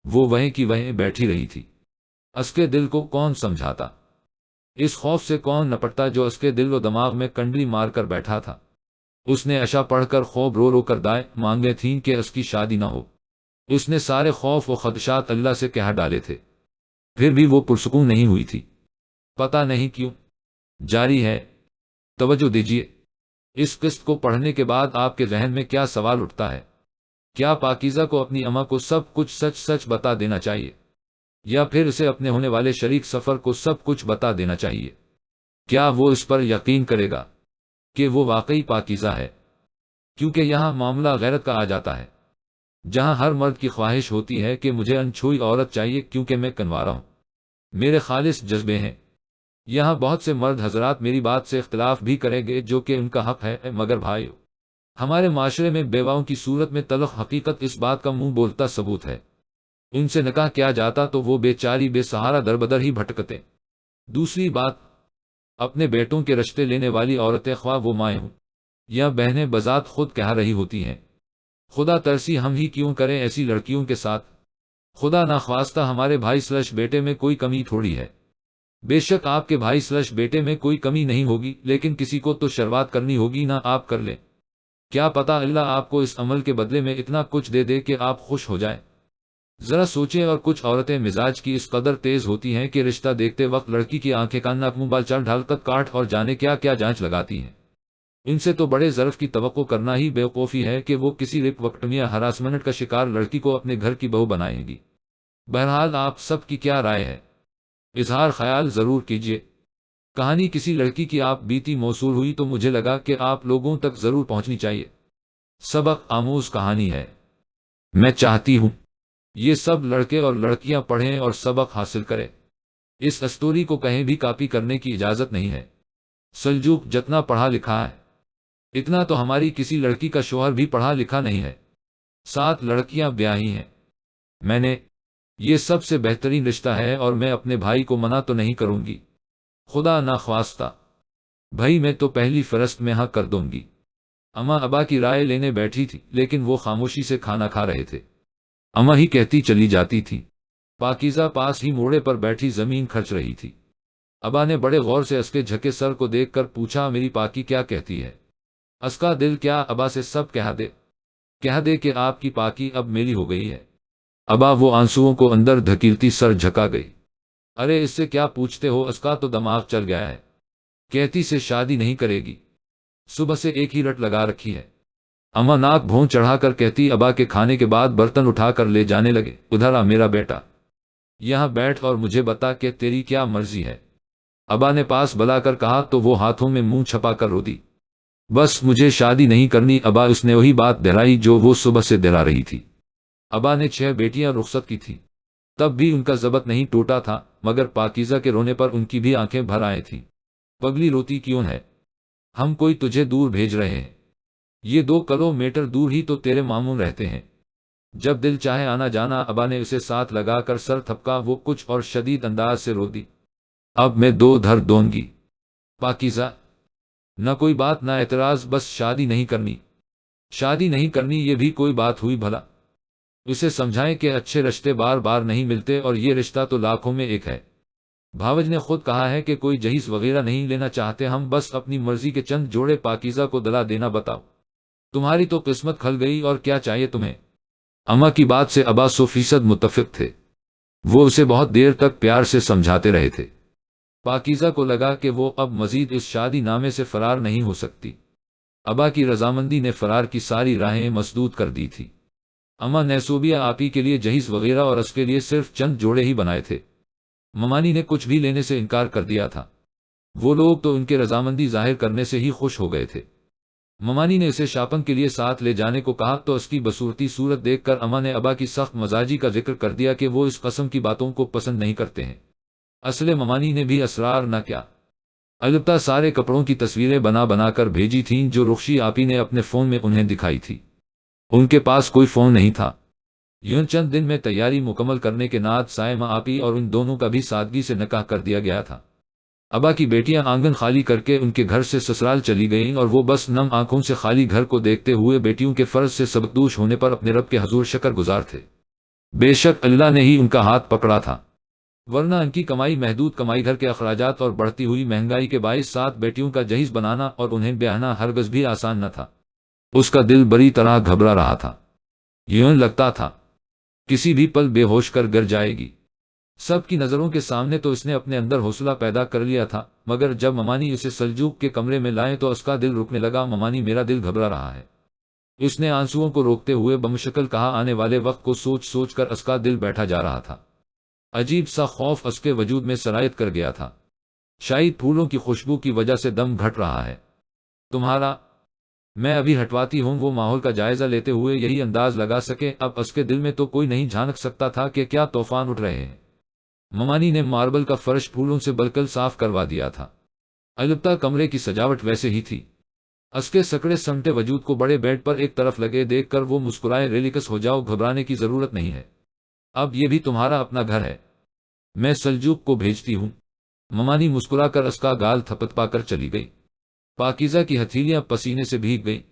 وہ وہیں کی وہیں بیٹھی رہی تھی۔ اس کے دل کو کون سمجھاتا، اس خوف سے کون نپٹتا جو اس کے دل و دماغ میں کنڈلی مار کر بیٹھا تھا۔ اس نے عشاء پڑھ کر خوب رو رو کر دعائیں مانگے تھیں کہ اس کی شادی نہ ہو۔ اس نے سارے خوف و خدشات اللہ سے کہہ ڈالے تھے، پھر بھی وہ پرسکون نہیں ہوئی تھی، پتہ نہیں کیوں۔ جاری ہے، توجہ دیجیے۔ اس قسط کو پڑھنے کے بعد آپ کے ذہن میں کیا سوال اٹھتا ہے؟ کیا پاکیزہ کو اپنی اماں کو سب کچھ سچ سچ بتا دینا چاہیے، یا پھر اسے اپنے ہونے والے شریک سفر کو سب کچھ بتا دینا چاہیے؟ کیا وہ اس پر یقین کرے گا کہ وہ واقعی پاکیزہ ہے؟ کیونکہ یہاں معاملہ غیرت کا آ جاتا ہے، جہاں ہر مرد کی خواہش ہوتی ہے کہ مجھے انچھوئی عورت چاہیے کیونکہ میں کنوارا ہوں، میرے خالص جذبے ہیں۔ یہاں بہت سے مرد حضرات میری بات سے اختلاف بھی کریں گے، جو کہ ان کا حق ہے، مگر بھائیو، ہمارے معاشرے میں بیواؤں کی صورت میں تلخ حقیقت اس بات کا منہ بولتا ثبوت ہے، ان سے نکاح کیا جاتا تو وہ بیچاری بے سہارا دربدر ہی بھٹکتے۔ دوسری بات، اپنے بیٹوں کے رشتے لینے والی عورتیں، خواہ وہ مائیں ہوں یا بہنیں، بذات خود کہہ رہی ہوتی ہیں، خدا ترسی ہم ہی کیوں کریں ایسی لڑکیوں کے ساتھ؟ خدا نخواستہ ہمارے بھائی سلش بیٹے میں کوئی کمی تھوڑی ہے۔ بے شک آپ کے بھائی سلش بیٹے میں کوئی کمی نہیں ہوگی، لیکن کسی کو تو شروعات کرنی ہوگی نا، آپ کر لیں۔ کیا پتا اللہ آپ کو اس عمل کے بدلے میں اتنا کچھ دے دے کہ آپ خوش ہو جائیں۔ ذرا سوچیں، اور کچھ عورتیں مزاج کی اس قدر تیز ہوتی ہیں کہ رشتہ دیکھتے وقت لڑکی کی آنکھیں کان ناک منہ بال چال ڈھال کر کاٹ اور جانے کیا کیا جانچ لگاتی ہیں۔ ان سے تو بڑے ظرف کی توقع کرنا ہی بیوقوفی ہے کہ وہ کسی ریپ وکٹم یا ہراسمنٹ کا شکار لڑکی کو اپنے گھر کی بہو بنائیں گی۔ بہرحال آپ سب کی کیا رائے ہے؟ اظہار خیال ضرور کیجیے۔ کہانی کسی لڑکی کی آپ بیتی موصول ہوئی تو مجھے لگا کہ آپ لوگوں تک ضرور پہنچنی چاہیے۔ سبق آموز کہانی ہے۔ میں چاہتی ہوں یہ سب لڑکے اور لڑکیاں پڑھیں اور سبق حاصل کریں۔ اس اسٹوری کو کہیں بھی کاپی کرنے کی اجازت نہیں ہے۔ سلجوق جتنا پڑھا لکھا ہے اتنا تو ہماری کسی لڑکی کا شوہر بھی پڑھا لکھا نہیں ہے۔ 7 لڑکیاں بیاہی ہیں۔ میں نے یہ سب سے بہترین رشتہ ہے اور میں اپنے بھائی کو منع تو نہیں کروں گی۔ خدا نخواستہ بھائی میں تو پہلی فہرست میں ہاں کر دوں گی۔ اماں ابا کی رائے لینے بیٹھی تھی، لیکن وہ خاموشی سے کھانا کھا رہے تھے۔ اماں ہی کہتی چلی جاتی تھی۔ پاکیزہ پاس ہی موڑے پر بیٹھی زمین کھرچ رہی تھی۔ ابا نے بڑے غور سے اس کے جھکے سر کو دیکھ کر پوچھا، میری پاکی کیا کہتی ہے؟ اس کا دل کیا ابا سے سب کہہ دے کہ آپ کی پاکی اب میری ہو گئی ہے۔ ابا وہ آنسوؤں کو اندر دھکیلتی سر جھکا گئی۔ ارے اس سے کیا پوچھتے ہو، اس کا تو دماغ چل گیا ہے، کہتی سے شادی نہیں کرے گی، صبح سے ایک ہی رٹ لگا رکھی ہے۔ اماں ناک بھون چڑھا کر کہتی، ابا کے کھانے کے بعد برتن اٹھا کر لے جانے لگے، ادھر آ میرا بیٹا، یہاں بیٹھ اور مجھے بتا کہ تیری کیا مرضی ہے۔ ابا نے پاس بلا کر کہا تو وہ ہاتھوں میں منہ چھپا کر رو دی۔ بس مجھے شادی نہیں کرنی ابا، اس نے وہی بات دہرائی جو وہ صبح سے دہرا رہی تھی۔ ابا نے 6 بیٹیاں رخصت کی تھی، تب بھی ان کا ضبط نہیں ٹوٹا تھا، مگر پاکیزہ کے رونے پر ان کی بھی آنکھیں بھر آئی تھیں۔ پگلی روتی کیوں ہے؟ ہم کوئی تجھے دور بھیج رہے ہیں، یہ 2 کلومیٹر دور ہی تو تیرے ماموں رہتے ہیں، جب دل چاہے آنا جانا۔ ابا نے اسے ساتھ لگا کر سر تھپکا، وہ کچھ اور شدید انداز سے رو دی۔ اب میں 2 دھر دوں گی پاکیزہ، نہ کوئی بات نہ اعتراض، بس شادی نہیں کرنی۔ شادی نہیں کرنی یہ بھی کوئی بات ہوئی بھلا؟ اسے سمجھائیں کہ اچھے رشتے بار بار نہیں ملتے اور یہ رشتہ تو لاکھوں میں ایک ہے۔ بھاوج نے خود کہا ہے کہ کوئی جہیز وغیرہ نہیں لینا چاہتے ہم، بس اپنی مرضی کے چند جوڑے پاکیزہ کو دلا دینا۔ بتاؤ، تمہاری تو قسمت کھل گئی، اور کیا چاہیے تمہیں؟ اماں کی بات سے ابا 100% متفق تھے۔ وہ اسے بہت دیر تک پیار سے سمجھاتے رہے تھے۔ پاکیزہ کو لگا کہ وہ اب مزید اس شادی نامے سے فرار نہیں ہو سکتی۔ ابا کی رضامندی نے فرار کی ساری راہیں مسدود کر دی تھی۔ اماں نے صوبیہ آپی کے لیے جہیز وغیرہ اور اس کے لیے صرف چند جوڑے ہی بنائے تھے۔ ممانی نے کچھ بھی لینے سے انکار کر دیا تھا۔ وہ لوگ تو ان کے رضامندی ظاہر کرنے سے ہی خوش ہو گئے تھے۔ ممانی نے اسے شاپنگ کے لیے ساتھ لے جانے کو کہا تو اس کی بصورتی صورت دیکھ کر اماں نے ابا کی سخت مزاجی کا ذکر کر دیا کہ وہ اس قسم کی باتوں کو پسند نہیں کرتے ہیں۔ اصل ممانی نے بھی اصرار نہ کیا، البتہ سارے کپڑوں کی تصویریں بنا بنا کر بھیجی تھیں جو رخشی آپی نے اپنے فون میں انہیں دکھائی تھی۔ ان کے پاس کوئی فون نہیں تھا۔ یوں چند دن میں تیاری مکمل کرنے کے بعد سائمہ آپی اور ان دونوں کا بھی سادگی سے نکاح کر دیا گیا تھا۔ ابا کی بیٹیاں آنگن خالی کر کے ان کے گھر سے سسرال چلی گئیں اور وہ بس نم آنکھوں سے خالی گھر کو دیکھتے ہوئے بیٹیوں کے فرض سے سبکدوش ہونے پر اپنے رب کے حضور شکر گزار تھے۔ بے شک اللہ نے ہی ان کا ہاتھ پکڑا تھا، ورنہ ان کی کمائی محدود کمائی، گھر کے اخراجات اور بڑھتی ہوئی مہنگائی کے باعث 7 بیٹیوں کا جہیز بنانا اور انہیں بیاہنا ہرگز بھی آسان نہ تھا۔ اس کا دل بری طرح گھبرا رہا تھا، یوں لگتا تھا کسی بھی پل بے ہوش کر گر جائے گی۔ سب کی نظروں کے سامنے تو اس نے اپنے اندر حوصلہ پیدا کر لیا تھا، مگر جب ممانی اسے سلجوق کے کمرے میں لائیں تو اس کا دل رکنے لگا۔ ممانی میرا دل گھبرا رہا ہے، اس نے آنسوؤں کو روکتے ہوئے بمشکل کہا۔ آنے والے وقت کو سوچ سوچ کر اس کا دل بیٹھا جا رہا تھا۔ عجیب سا خوف اس کے وجود میں سرایت کر گیا تھا، شاید پھولوں کی خوشبو کی وجہ سے دم گھٹ رہا ہے۔ تمہارا میں ابھی ہٹواتی ہوں۔ وہ ماحول کا جائزہ لیتے ہوئے یہی انداز لگا سکے اب اس کے دل میں تو کوئی نہیں جھانک سکتا تھا کہ کیا طوفان اٹھ رہے ہیں۔ ممانی نے ماربل کا فرش پھولوں سے بالکل صاف کروا دیا تھا، البتہ کمرے کی سجاوٹ ویسے ہی تھی۔ اس کے سکڑے سمٹے وجود کو بڑے بیڈ پر ایک طرف لگے دیکھ کر وہ مسکرائے، ریلیکس ہو جاؤ، گھبرانے کی ضرورت نہیں ہے، اب یہ بھی تمہارا اپنا گھر ہے۔ میں سلجوق کو بھیجتی ہوں۔ ممانی مسکرا کر اس کا گال تھپت پا کر چلی گئی۔ پاکیزہ کی ہتھیلیاں پسینے سے بھیگ گئیں۔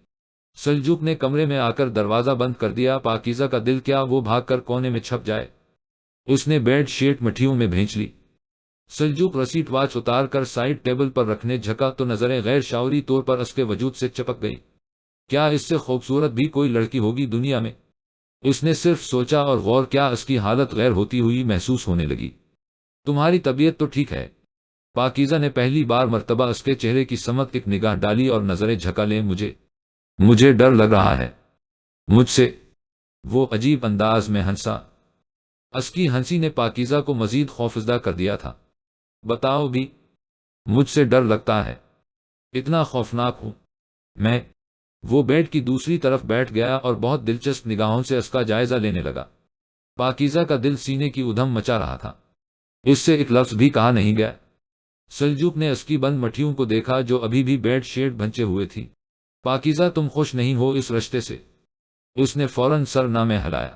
سلجوق نے کمرے میں آ کر دروازہ بند کر دیا۔ پاکیزہ کا دل کیا وہ بھاگ کر کونے میں چھپ جائے۔ اس نے بیڈ شیٹ مٹھیوں میں بھینچ لی۔ سلجوق رسیٹ واچ اتار کر سائیڈ ٹیبل پر رکھنے جھکا تو نظریں غیر شعوری طور پر اس کے وجود سے چپک گئی۔ کیا اس سے خوبصورت بھی کوئی لڑکی ہوگی دنیا میں؟ اس نے صرف سوچا اور غور کیا اس کی حالت غیر ہوتی ہوئی محسوس ہونے لگی۔ تمہاری طبیعت تو ٹھیک ہے؟ پاکیزہ نے پہلی بار مرتبہ اس کے چہرے کی سمت ایک نگاہ ڈالی اور نظریں جھکا لیں۔ مجھے ڈر لگ رہا ہے مجھ سے، وہ عجیب انداز میں ہنسا۔ اس کی ہنسی نے پاکیزہ کو مزید خوفزدہ کر دیا تھا۔ بتاؤ بھی، مجھ سے ڈر لگتا ہے؟ اتنا خوفناک ہوں میں؟ وہ بیڈ کی دوسری طرف بیٹھ گیا اور بہت دلچسپ نگاہوں سے اس کا جائزہ لینے لگا۔ پاکیزہ کا دل سینے کی ادھم مچا رہا تھا۔ اس سے ایک لفظ بھی کہا نہیں گیا۔ سلجوق نے اس کی بند مٹھیوں کو دیکھا جو ابھی بھی بیڈ شیٹ بھنچے ہوئے تھی۔ پاکیزہ تم خوش نہیں ہو اس رشتے سے؟ اس نے فوراً سر نہ میں ہلایا۔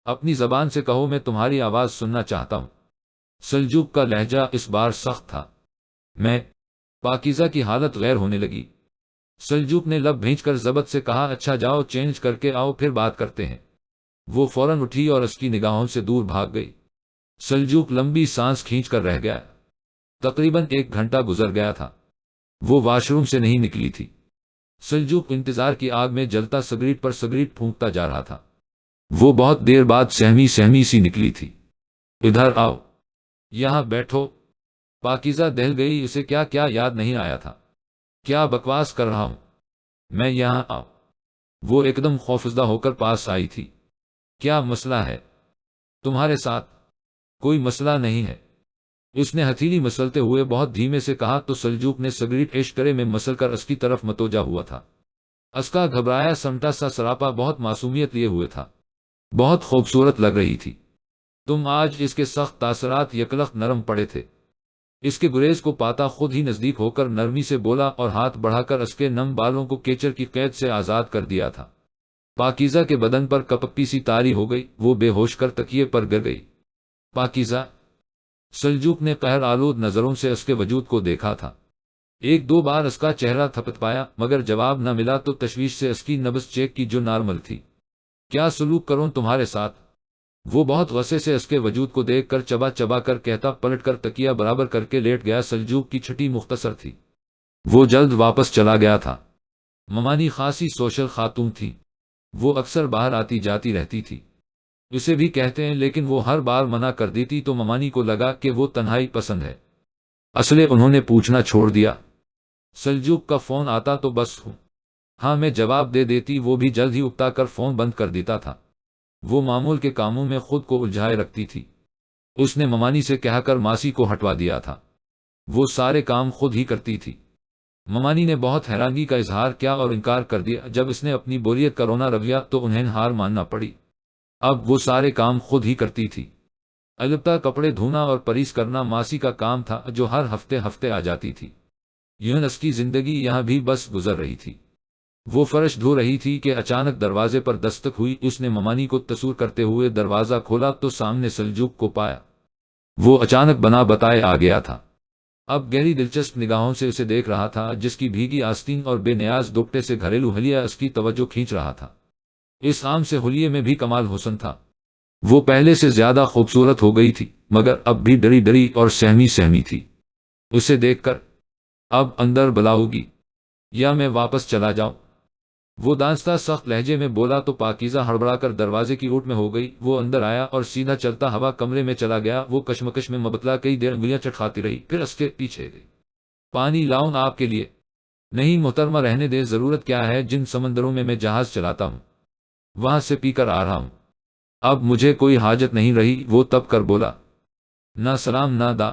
اپنی زبان سے کہو، میں تمہاری آواز سننا چاہتا ہوں۔ سلجوق کا لہجہ اس بار سخت تھا۔ میں؟ پاکیزہ کی حالت غیر ہونے لگی۔ سلجوق نے لب بھینچ کر ضبط سے کہا، اچھا جاؤ چینج کر کے آؤ پھر بات کرتے ہیں۔ وہ فوراً اٹھی اور اس کی نگاہوں سے دور بھاگ گئی۔ سلجوق لمبی سانس کھینچ کر رہ گیا۔ تقریباً 1 گھنٹہ گزر گیا تھا۔ وہ واش روم سے نہیں نکلی تھی۔ سلجوق انتظار کی آگ میں جلتا سگریٹ پر سگریٹ پھونکتا جا رہا تھا۔ وہ بہت دیر بعد سہمی سہمی سی نکلی تھی۔ ادھر آؤ، یہاں بیٹھو۔ پاکیزہ دہل گئی، اسے کیا کیا یاد نہیں آیا تھا۔ کیا بکواس کر رہا ہوں میں، یہاں آؤ۔ وہ ایک دم خوفزدہ ہو کر پاس آئی تھی۔ کیا مسئلہ ہے تمہارے ساتھ؟ کوئی مسئلہ نہیں ہے، اس نے ہتھیلی مسلتے ہوئے بہت دھیمے سے کہا تو سلجوق نے سگریٹ ایشکرے میں مسل کر اس کی طرف متوجہ ہوا تھا۔ اس کا گھبرایا سمٹا سا سراپا بہت معصومیت لیے ہوئے تھا۔ بہت خوبصورت لگ رہی تھی تم آج۔ اس کے سخت تاثرات یکلخت نرم پڑے تھے۔ اس کے گریز کو پاتا خود ہی نزدیک ہو کر نرمی سے بولا اور ہاتھ بڑھا کر اس کے نم بالوں کو کیچر کی قید سے آزاد کر دیا تھا۔ پاکیزہ کے بدن پر کپکپی سی طاری ہو گئی، وہ بے ہوش کر تکیے پر گر گئی۔ پاکیزہ؟ سلجوق نے قہر آلود نظروں سے اس کے وجود کو دیکھا تھا۔ 1-2 بار اس کا چہرہ تھپت پایا مگر جواب نہ ملا تو تشویش سے اس کی نبض چیک کی جو نارمل تھی۔ کیا سلوک کروں تمہارے ساتھ؟ وہ بہت غصے سے اس کے وجود کو دیکھ کر چبا چبا کر کہتا، پلٹ کر تکیہ برابر کر کے لیٹ گیا۔ سلجوق کی چھٹی مختصر تھی، وہ جلد واپس چلا گیا تھا۔ ممانی خاصی سوشل خاتون تھی، وہ اکثر باہر آتی جاتی رہتی تھی۔ اسے بھی کہتے ہیں لیکن وہ ہر بار منع کر دیتی تو ممانی کو لگا کہ وہ تنہائی پسند ہے۔ اصلے انہوں نے پوچھنا چھوڑ دیا۔ سلجوق کا فون آتا تو بس ہاں میں جواب دے دیتی، وہ بھی جلد ہی اکتا کر فون بند کر دیتا تھا۔ وہ معمول کے کاموں میں خود کو الجھائے رکھتی تھی۔ اس نے ممانی سے کہہ کر ماسی کو ہٹوا دیا تھا، وہ سارے کام خود ہی کرتی تھی۔ ممانی نے بہت حیرانگی کا اظہار کیا اور انکار کر دیا۔ جب اس نے اپنی بوریت کا رونا رویا تو انہیں ہار ماننا پڑی۔ اب وہ سارے کام خود ہی کرتی تھی، البتہ کپڑے دھونا اور پریس کرنا ماسی کا کام تھا جو ہر ہفتے آ جاتی تھی۔ یوں اس کی زندگی یہاں بھی بس گزر رہی تھی۔ وہ فرش دھو رہی تھی کہ اچانک دروازے پر دستک ہوئی۔ اس نے ممانی کو تصور کرتے ہوئے دروازہ کھولا تو سامنے سلجوق کو پایا۔ وہ اچانک بنا بتائے آ گیا تھا۔ اب گہری دلچسپ نگاہوں سے اسے دیکھ رہا تھا، جس کی بھیگی آستین اور بے نیاز دوپٹے سے گھریلو حلیہ اس کی توجہ کھینچ رہا تھا۔ اس عام سے حلیے میں بھی کمال حسن تھا۔ وہ پہلے سے زیادہ خوبصورت ہو گئی تھی مگر اب بھی ڈری ڈری اور سہمی سہمی تھی۔ اسے دیکھ کر اب اندر بلاؤگی یا میں واپس چلا جاؤں؟ وہ دانستہ سخت لہجے میں بولا تو پاکیزہ ہڑبڑا کر دروازے کی اوٹ میں ہو گئی۔ وہ اندر آیا اور سیدھا چلتا ہوا کمرے میں چلا گیا۔ وہ کشمکش میں مبتلا کئی دیر انگلیاں چٹکھاتی رہی، پھر اس کے پیچھے گئی۔ پانی لاؤں آپ کے لیے؟ نہیں محترمہ، رہنے دے، ضرورت کیا ہے؟ جن سمندروں میں جہاز چلاتا ہوں وہاں سے پی کر آ رہا ہوں، اب مجھے کوئی حاجت نہیں رہی۔ وہ تب کر بولا، نہ سلام نہ دا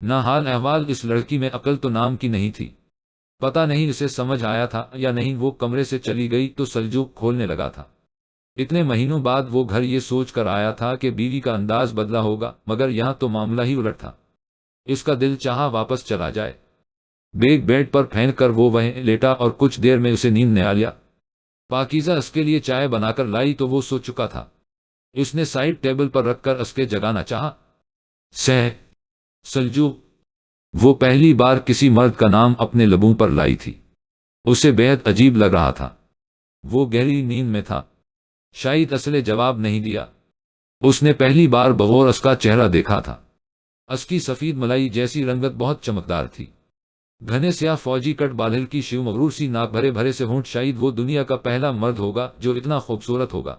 نہ حال احوال۔ اس لڑکی میں عقل تو نام کی نہیں تھی۔ پتہ نہیں اسے سمجھ آیا تھا یا نہیں۔ وہ کمرے سے چلی گئی تو سلجوق کھولنے لگا تھا۔ اتنے مہینوں بعد وہ گھر یہ سوچ کر آیا تھا کہ بیوی کا انداز بدلا ہوگا مگر یہاں تو معاملہ ہی الٹ تھا۔ اس کا دل چاہا واپس چلا جائے۔ بیگ بیڈ پر پھینک کر وہ وہیں لیٹا اور کچھ دیر میں اسے نیند نے آ لیا۔ پاکیزہ اس کے لیے چائے بنا کر لائی تو وہ سو چکا تھا۔ اس نے سائیڈ ٹیبل پر رکھ کر اس کے جگانا چاہا۔ سلجوق وہ پہلی بار کسی مرد کا نام اپنے لبوں پر لائی تھی۔ اسے بےحد عجیب لگ رہا تھا۔ وہ گہری نیند میں تھا، شاید اس نے جواب نہیں دیا۔ اس نے پہلی بار بغور اس کا چہرہ دیکھا تھا۔ اس کی سفید ملائی جیسی رنگت بہت چمکدار تھی۔ گھنے سیاہ فوجی کٹ بالل کی شیو مغرور سی ناک بھرے بھرے سے ہونٹ، شاید وہ دنیا کا پہلا مرد ہوگا جو اتنا خوبصورت ہوگا،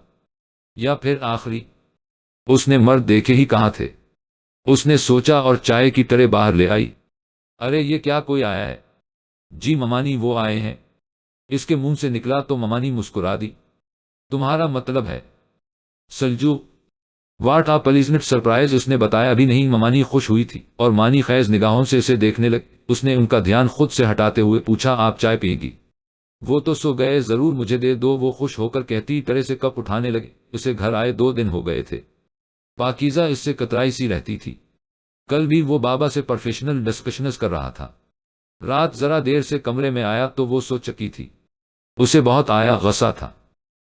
یا پھر آخری۔ اس نے مرد دیکھے ہی کہاں تھے؟ اس نے سوچا اور چائے کی ٹرے باہر لے آئی۔ ارے یہ کیا، کوئی آیا ہے؟ جی ممانی، وہ آئے ہیں، اس کے منہ سے نکلا تو ممانی مسکرا دی۔ تمہارا مطلب ہے Seljuk? What a pleasant surprise, اس نے بتایا۔ ابھی نہیں، ممانی خوش ہوئی تھی اور مانی خیز نگاہوں سے اسے دیکھنے لگ۔ اس نے ان کا دھیان خود سے ہٹاتے ہوئے پوچھا، آپ چائے پئیں گی؟ وہ تو سو گئے، ضرور مجھے دے دو، وہ خوش ہو کر کہتی ٹرے سے کپ اٹھانے لگے۔ اسے گھر آئے 2 دن ہو گئے تھے۔ پاکیزہ اس سے کترائی سی رہتی تھی۔ کل بھی وہ بابا سے پروفیشنل ڈسکشنز کر رہا تھا۔ رات ذرا دیر سے کمرے میں آیا تو وہ سو چکی تھی۔ اسے بہت آیا غصہ تھا۔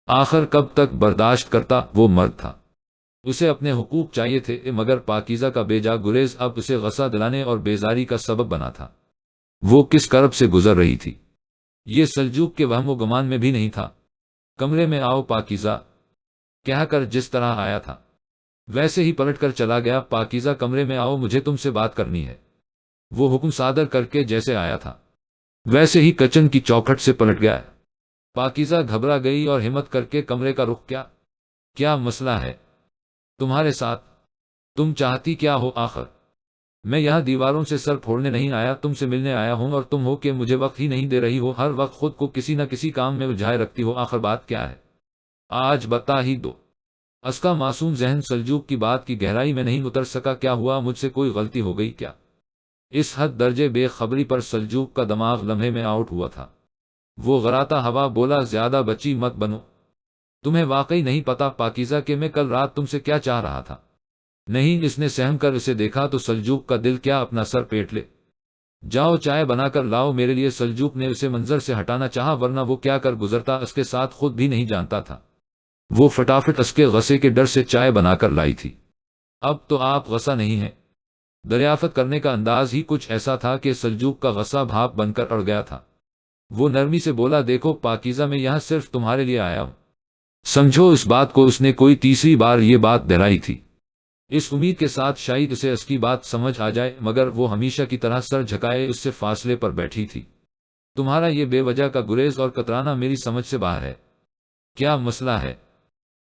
آخر کب تک برداشت کرتا؟ وہ مرد تھا، اسے اپنے حقوق چاہیے تھے، مگر پاکیزہ کا بے جا گریز اب اسے غصہ دلانے اور بیزاری کا سبب بنا تھا۔ وہ کس کرب سے گزر رہی تھی، یہ سلجوق کے وہم و گمان میں بھی نہیں تھا۔ کمرے میں آؤ پاکیزہ کہہ کر جس طرح آیا تھا ویسے ہی پلٹ کر چلا گیا۔ پاکیزہ کمرے میں آؤ، مجھے تم سے بات کرنی ہے۔ وہ حکم صادر کر کے جیسے آیا تھا ویسے ہی کچن کی چوکھٹ سے پلٹ گیا۔ پاکیزہ گھبرا گئی اور ہمت کر کے کمرے کا رخ کیا۔ کیا مسئلہ ہے تمہارے ساتھ؟ تم چاہتی کیا ہو آخر؟ میں یہاں دیواروں سے سر پھوڑنے نہیں آیا، تم سے ملنے آیا ہوں، اور تم ہو کہ مجھے وقت ہی نہیں دے رہی ہو، ہر وقت خود کو کسی نہ کسی کام میں الجھائے رکھتی ہو۔ آخر بات کیا ہے؟ آج بتا ہی دو۔ اس کا معصوم ذہن سلجوق کی بات کی گہرائی میں نہیں اتر سکا۔ کیا ہوا؟ مجھ سے کوئی غلطی ہو گئی کیا؟ اس حد درجے بے خبری پر سلجوق کا دماغ لمحے میں آؤٹ ہوا تھا۔ وہ غراتا ہوا بولا، زیادہ بچی مت بنو، تمہیں واقعی نہیں پتا پاکیزہ کہ میں کل رات تم سے کیا چاہ رہا تھا؟ نہیں، اس نے سہم کر اسے دیکھا تو سلجوق کا دل کیا اپنا سر پیٹ لے۔ جاؤ چائے بنا کر لاؤ میرے لیے۔ سلجوق نے اسے منظر سے ہٹانا چاہا، ورنہ وہ کیا کر گزرتا اس کے ساتھ خود بھی نہیں جانتا تھا۔ وہ فٹافٹ اس کے غصے کے ڈر سے چائے بنا کر لائی تھی۔ اب تو آپ غصہ نہیں ہیں؟ دریافت کرنے کا انداز ہی کچھ ایسا تھا کہ سلجوق کا غصہ بھاپ بن کر اڑ گیا تھا۔ وہ نرمی سے بولا، دیکھو پاکیزہ، میں یہاں صرف تمہارے لیے آیا ہوں، سمجھو اس بات کو۔ اس نے کوئی تیسری بار یہ بات دہرائی تھی، اس امید کے ساتھ شاید اسے اس کی بات سمجھ آ جائے، مگر وہ ہمیشہ کی طرح سر جھکائے اس سے فاصلے پر بیٹھی تھی۔ تمہارا یہ بے وجہ کا گریز اور کترانا میری سمجھ سے باہر ہے۔ کیا مسئلہ ہے؟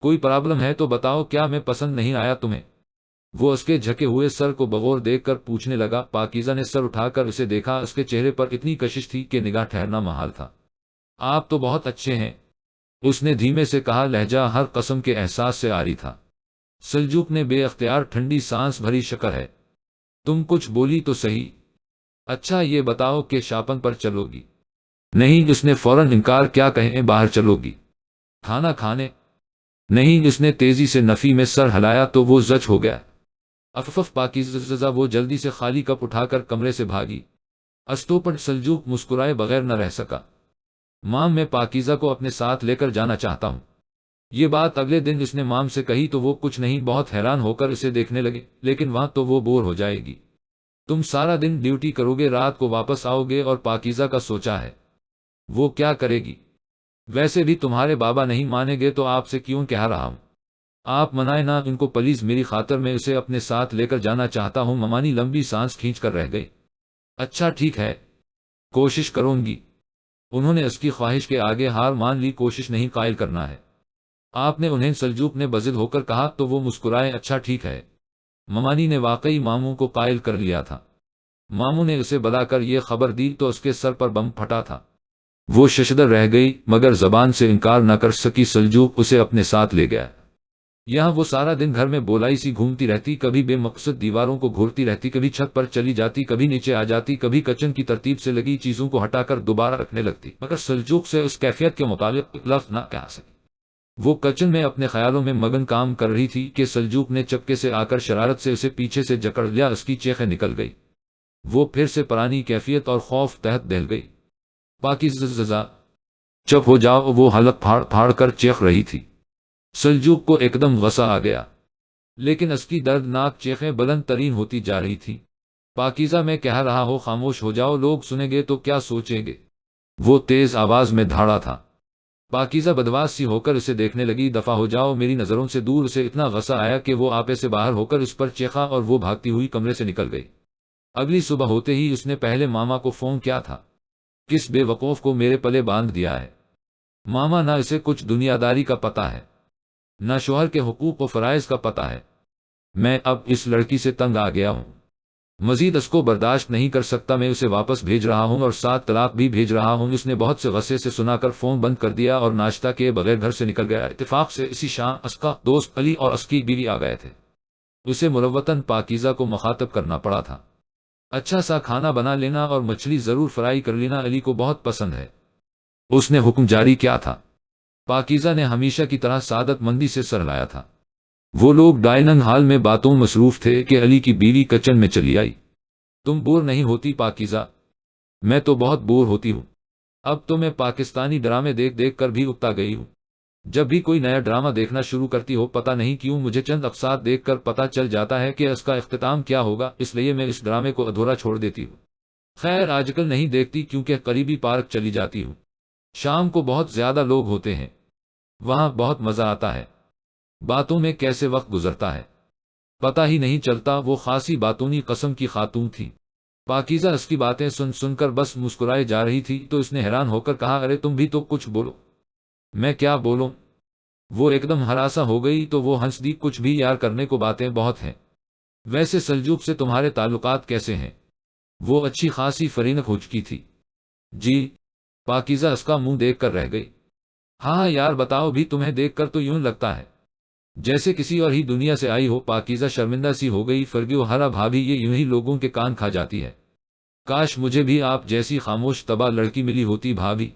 کوئی پرابلم ہے تو بتاؤ، کیا میں پسند نہیں آیا تمہیں؟ وہ اس کے جھکے ہوئے سر کو بغور دیکھ کر پوچھنے لگا۔ پاکیزہ نے سر اٹھا کر اسے دیکھا، اس کے چہرے پر اتنی کشش تھی کہ نگاہ ٹھہرنا محال تھا۔ آپ تو بہت اچھے ہیں، اس نے دھیمے سے کہا، لہجہ ہر قسم کے احساس سے عاری تھا۔ سلجوق نے بے اختیار ٹھنڈی سانس بھری، شکر ہے، تم کچھ بولی تو صحیح۔ اچھا یہ بتاؤ کہ شاپنگ پر چلو گی؟ نہیں، اس نے فوراً انکار کیا۔ کہیں باہر چلو گی؟ کھانا کھانے؟ نہیں، اس نے تیزی سے نفی میں سر ہلایا تو وہ زچ ہو گیا۔ افف پاکیزہ، وہ جلدی سے خالی کپ اٹھا کر کمرے سے بھاگی۔ استوپن سلجوق مسکرائے بغیر نہ رہ سکا۔ مام، میں پاکیزہ کو اپنے ساتھ لے کر جانا چاہتا ہوں۔ یہ بات اگلے دن اس نے مام سے کہی تو وہ کچھ نہیں بہت حیران ہو کر اسے دیکھنے لگے، لیکن وہاں تو وہ بور ہو جائے گی۔ تم سارا دن ڈیوٹی کرو گے، رات کو واپس آؤ گے، اور پاکیزہ کا سوچا ہے وہ کیا کرے گی؟ ویسے بھی تمہارے بابا نہیں مانیں گے تو آپ سے کیوں کہہ رہا ہوں، آپ منائے نہ ان کو پلیز، میری خاطر میں اسے اپنے ساتھ لے کر جانا چاہتا ہوں۔ ممانی لمبی سانس کھینچ کر رہ گئی۔ اچھا ٹھیک ہے، کوشش کروں گی۔ انہوں نے اس کی خواہش کے آگے ہار مان لی، کوشش نہیں قائل کرنا ہے آپ نے انہیں، سلجوق نے بضد ہو کر کہا تو وہ مسکرائے۔ اچھا ٹھیک ہے۔ ممانی نے واقعی ماموں کو قائل کر لیا تھا۔ ماموں نے اسے بلا کر یہ خبر دی تو اس کے سر پر بم پھٹا تھا۔ وہ ششدر رہ گئی مگر زبان سے انکار نہ کر سکی۔ سلجوق اسے اپنے ساتھ لے گیا۔ یہاں وہ سارا دن گھر میں بولائی سی گھومتی رہتی، کبھی بے مقصد دیواروں کو گھورتی رہتی، کبھی چھت پر چلی جاتی، کبھی نیچے آ جاتی، کبھی کچن کی ترتیب سے لگی چیزوں کو ہٹا کر دوبارہ رکھنے لگتی، مگر سلجوق سے اس کیفیت کے متعلق ایک لفظ نہ کہہ سکی۔ وہ کچن میں اپنے خیالوں میں مگن کام کر رہی تھی کہ سلجوق نے چپکے سے آ کر شرارت سے اسے پیچھے سے جکڑ لیا، اس کی چیخیں نکل گئی۔ وہ پھر سے پرانی کیفیت اور خوف تحت دہل گئی۔ پاکیزہ چپ ہو جاؤ، وہ حلق پھاڑ پھاڑ کر چیخ رہی تھی۔ سلجوق کو ایک دم غصہ آ گیا، لیکن اس کی دردناک چیخیں بلند ترین ہوتی جا رہی تھیں۔ پاکیزہ میں کہہ رہا ہو خاموش ہو جاؤ، لوگ سنیں گے تو کیا سوچیں گے؟ وہ تیز آواز میں دھاڑا تھا۔ پاکیزہ بدواس سی ہو کر اسے دیکھنے لگی۔ دفع ہو جاؤ میری نظروں سے دور۔ اسے اتنا غصہ آیا کہ وہ آپے سے باہر ہو کر اس پر چیخا اور وہ بھاگتی ہوئی کمرے سے نکل گئی۔ اگلی صبح ہوتے ہی اس نے پہلے ماما کو فون کیا تھا۔ کس بے وقوف کو میرے پلے باندھ دیا ہے؟ ماما نہ اسے کچھ دنیا داری کا پتہ ہے، نہ شوہر کے حقوق و فرائض کا پتہ ہے۔ میں اب اس لڑکی سے تنگ آ گیا ہوں، مزید اس کو برداشت نہیں کر سکتا۔ میں اسے واپس بھیج رہا ہوں اور ساتھ طلاق بھی بھیج رہا ہوں۔ اس نے بہت سے غصے سے سنا کر فون بند کر دیا اور ناشتہ کیے بغیر گھر سے نکل گیا۔ اتفاق سے اسی شام اس کا دوست علی اور اس کی بیوی آ گئے تھے۔ اسے مروتاً پاکیزہ کو مخاطب کرنا پڑا تھا۔ اچھا سا کھانا بنا لینا اور مچھلی ضرور فرائی کر لینا، علی کو بہت پسند ہے۔ اس نے حکم جاری کیا تھا۔ پاکیزہ نے ہمیشہ کی طرح سعادت مندی سے سر ہلایا تھا۔ وہ لوگ ڈائننگ ہال میں باتوں مصروف تھے کہ علی کی بیوی کچن میں چلی آئی۔ تم بور نہیں ہوتی پاکیزہ؟ میں تو بہت بور ہوتی ہوں۔ اب تو میں پاکستانی ڈرامے دیکھ دیکھ کر بھی اکتا گئی ہوں۔ جب بھی کوئی نیا ڈرامہ دیکھنا شروع کرتی ہو، پتہ نہیں کیوں مجھے چند اقساط دیکھ کر پتہ چل جاتا ہے کہ اس کا اختتام کیا ہوگا، اس لیے میں اس ڈرامے کو ادھورا چھوڑ دیتی ہوں۔ خیر آج کل نہیں دیکھتی کیونکہ قریبی پارک چلی جاتی ہوں۔ شام کو بہت زیادہ لوگ ہوتے ہیں، وہاں بہت مزہ آتا ہے۔ باتوں میں کیسے وقت گزرتا ہے پتہ ہی نہیں چلتا۔ وہ خاصی باتونی قسم کی خاتون تھی۔ پاکیزہ اس کی باتیں سن سن کر بس مسکرائے جا رہی تھی تو اس نے حیران ہو کر کہا، ارے تم بھی تو کچھ بولو۔ میں کیا بولوں؟ وہ ایک دم ہراساں ہو گئی تو وہ ہنس دی، کچھ بھی یار، کرنے کو باتیں بہت ہیں۔ ویسے سلجوق سے تمہارے تعلقات کیسے ہیں؟ وہ اچھی خاصی فرینک ہو چکی تھی۔ جی؟ پاکیزہ اس کا منہ دیکھ کر رہ گئی۔ ہاں یار بتاؤ بھی، تمہیں دیکھ کر تو یوں لگتا ہے جیسے کسی اور ہی دنیا سے آئی ہو۔ پاکیزہ شرمندہ سی ہو گئی۔ فرگیو ہرا بھابھی، یہ یوں ہی لوگوں کے کان کھا جاتی ہے۔ کاش مجھے بھی آپ جیسی خاموش طبع لڑکی ملی ہوتی بھابھی،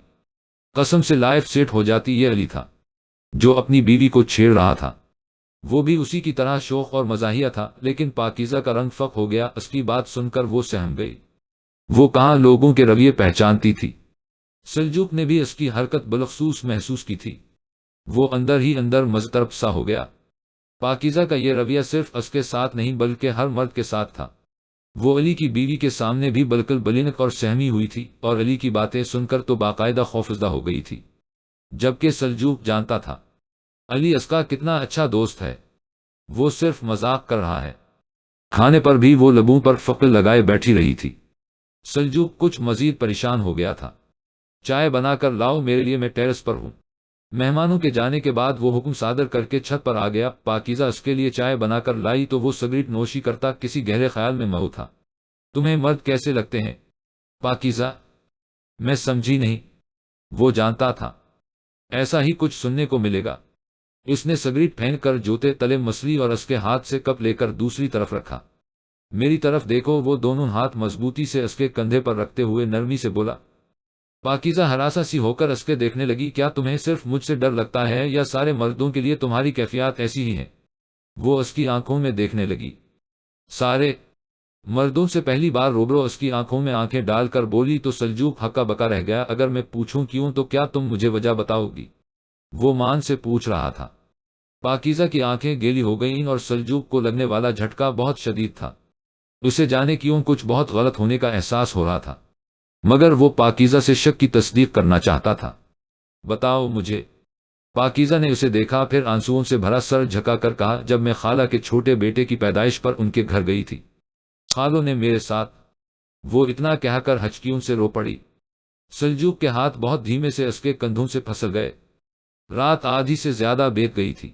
قسم سے لائف سیٹ ہو جاتی۔ یہ علی تھا جو اپنی بیوی کو چھیڑ رہا تھا، وہ بھی اسی کی طرح شوق اور مزاحیہ تھا، لیکن پاکیزہ کا رنگ فق ہو گیا۔ اس کی بات سن کر وہ سہم گئی۔ وہ کہاں لوگوں کے رویے پہچانتی تھی؟ سلجوق نے بھی اس کی حرکت بالخصوص محسوس کی تھی۔ وہ اندر ہی اندر مضطرب سا ہو گیا۔ پاکیزہ کا یہ رویہ صرف اس کے ساتھ نہیں بلکہ ہر مرد کے ساتھ تھا۔ وہ علی کی بیوی کے سامنے بھی بالکل بلینک اور سہمی ہوئی تھی، اور علی کی باتیں سن کر تو باقاعدہ خوفزدہ ہو گئی تھی۔ جبکہ سلجوق جانتا تھا علی اس کا کتنا اچھا دوست ہے، وہ صرف مذاق کر رہا ہے۔ کھانے پر بھی وہ لبوں پر فقر لگائے بیٹھی رہی تھی۔ سلجوق کچھ مزید پریشان ہو گیا تھا۔ چائے بنا کر لاؤ میرے لیے، میں ٹیرس پر ہوں۔ مہمانوں کے جانے کے بعد وہ حکم صادر کر کے چھت پر آ گیا۔ پاکیزہ اس کے لیے چائے بنا کر لائی تو وہ سگریٹ نوشی کرتا کسی گہرے خیال میں مہو تھا۔ تمہیں مرد کیسے لگتے ہیں پاکیزہ؟ میں سمجھی نہیں۔ وہ جانتا تھا ایسا ہی کچھ سننے کو ملے گا۔ اس نے سگریٹ پھینک کر جوتے تلے مسلی اور اس کے ہاتھ سے کپ لے کر دوسری طرف رکھا۔ میری طرف دیکھو۔ وہ دونوں ہاتھ مضبوطی سے اس کے کندھے پر رکھتے ہوئے نرمی سے بولا۔ پاکیزہ ہراساں سی ہو کر اس کے دیکھنے لگی۔ کیا تمہیں صرف مجھ سے ڈر لگتا ہے یا سارے مردوں کے لیے تمہاری کیفیات ایسی ہی ہیں؟ وہ اس کی آنکھوں میں دیکھنے لگی۔ سارے مردوں سے پہلی بار روبرو اس کی آنکھوں میں آنکھیں ڈال کر بولی تو سلجوق ہکا بکا رہ گیا۔ اگر میں پوچھوں کیوں تو کیا تم مجھے وجہ بتاؤ گی؟ وہ مان سے پوچھ رہا تھا۔ پاکیزہ کی آنکھیں گیلی ہو گئیں اور سلجوق کو لگنے والا جھٹکا بہت شدید تھا۔ اسے جانے کیوں کچھ بہت غلط ہونے کا احساس ہو رہا تھا، مگر وہ پاکیزہ سے شک کی تصدیق کرنا چاہتا تھا۔ بتاؤ مجھے۔ پاکیزہ نے اسے دیکھا، پھر آنسوؤں سے بھرا سر جھکا کر کہا، جب میں خالہ کے چھوٹے بیٹے کی پیدائش پر ان کے گھر گئی تھی، خالوں نے میرے ساتھ۔ وہ اتنا کہہ کر ہچکیوں سے رو پڑی۔ سلجوق کے ہاتھ بہت دھیمے سے اس کے کندھوں سے پھسل گئے۔ رات آدھی سے زیادہ بیت گئی تھی۔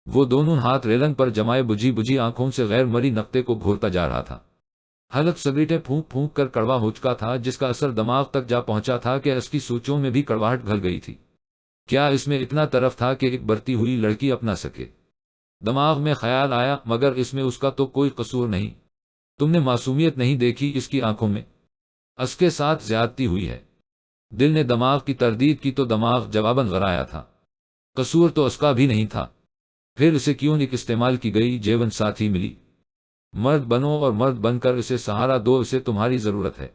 وہ دونوں ہاتھ ریلنگ پر جمائے بجھی بجھی آنکھوں سے غیر مری نقطے کو گھورتا جا رہا تھا۔ حلق سگریٹیں پھونک پھونک کر کڑوا ہو چکا تھا، جس کا اثر دماغ تک جا پہنچا تھا کہ اس کی سوچوں میں بھی کڑواہٹ گھل گئی تھی۔ کیا اس میں اتنا طرف تھا کہ ایک برتی ہوئی لڑکی اپنا سکے؟ دماغ میں خیال آیا، مگر اس میں اس کا تو کوئی قصور نہیں۔ تم نے معصومیت نہیں دیکھی اس کی آنکھوں میں؟ اس کے ساتھ زیادتی ہوئی ہے۔ دل نے دماغ کی تردید کی تو دماغ جواباً غرایا تھا، قصور تو اس کا بھی نہیں تھا۔ پھر اسے کیوں ایک استعمال کی گئی جیون ساتھی ملی؟ مرد بنو اور مرد بن کر اسے سہارا دو، اسے تمہاری ضرورت ہے۔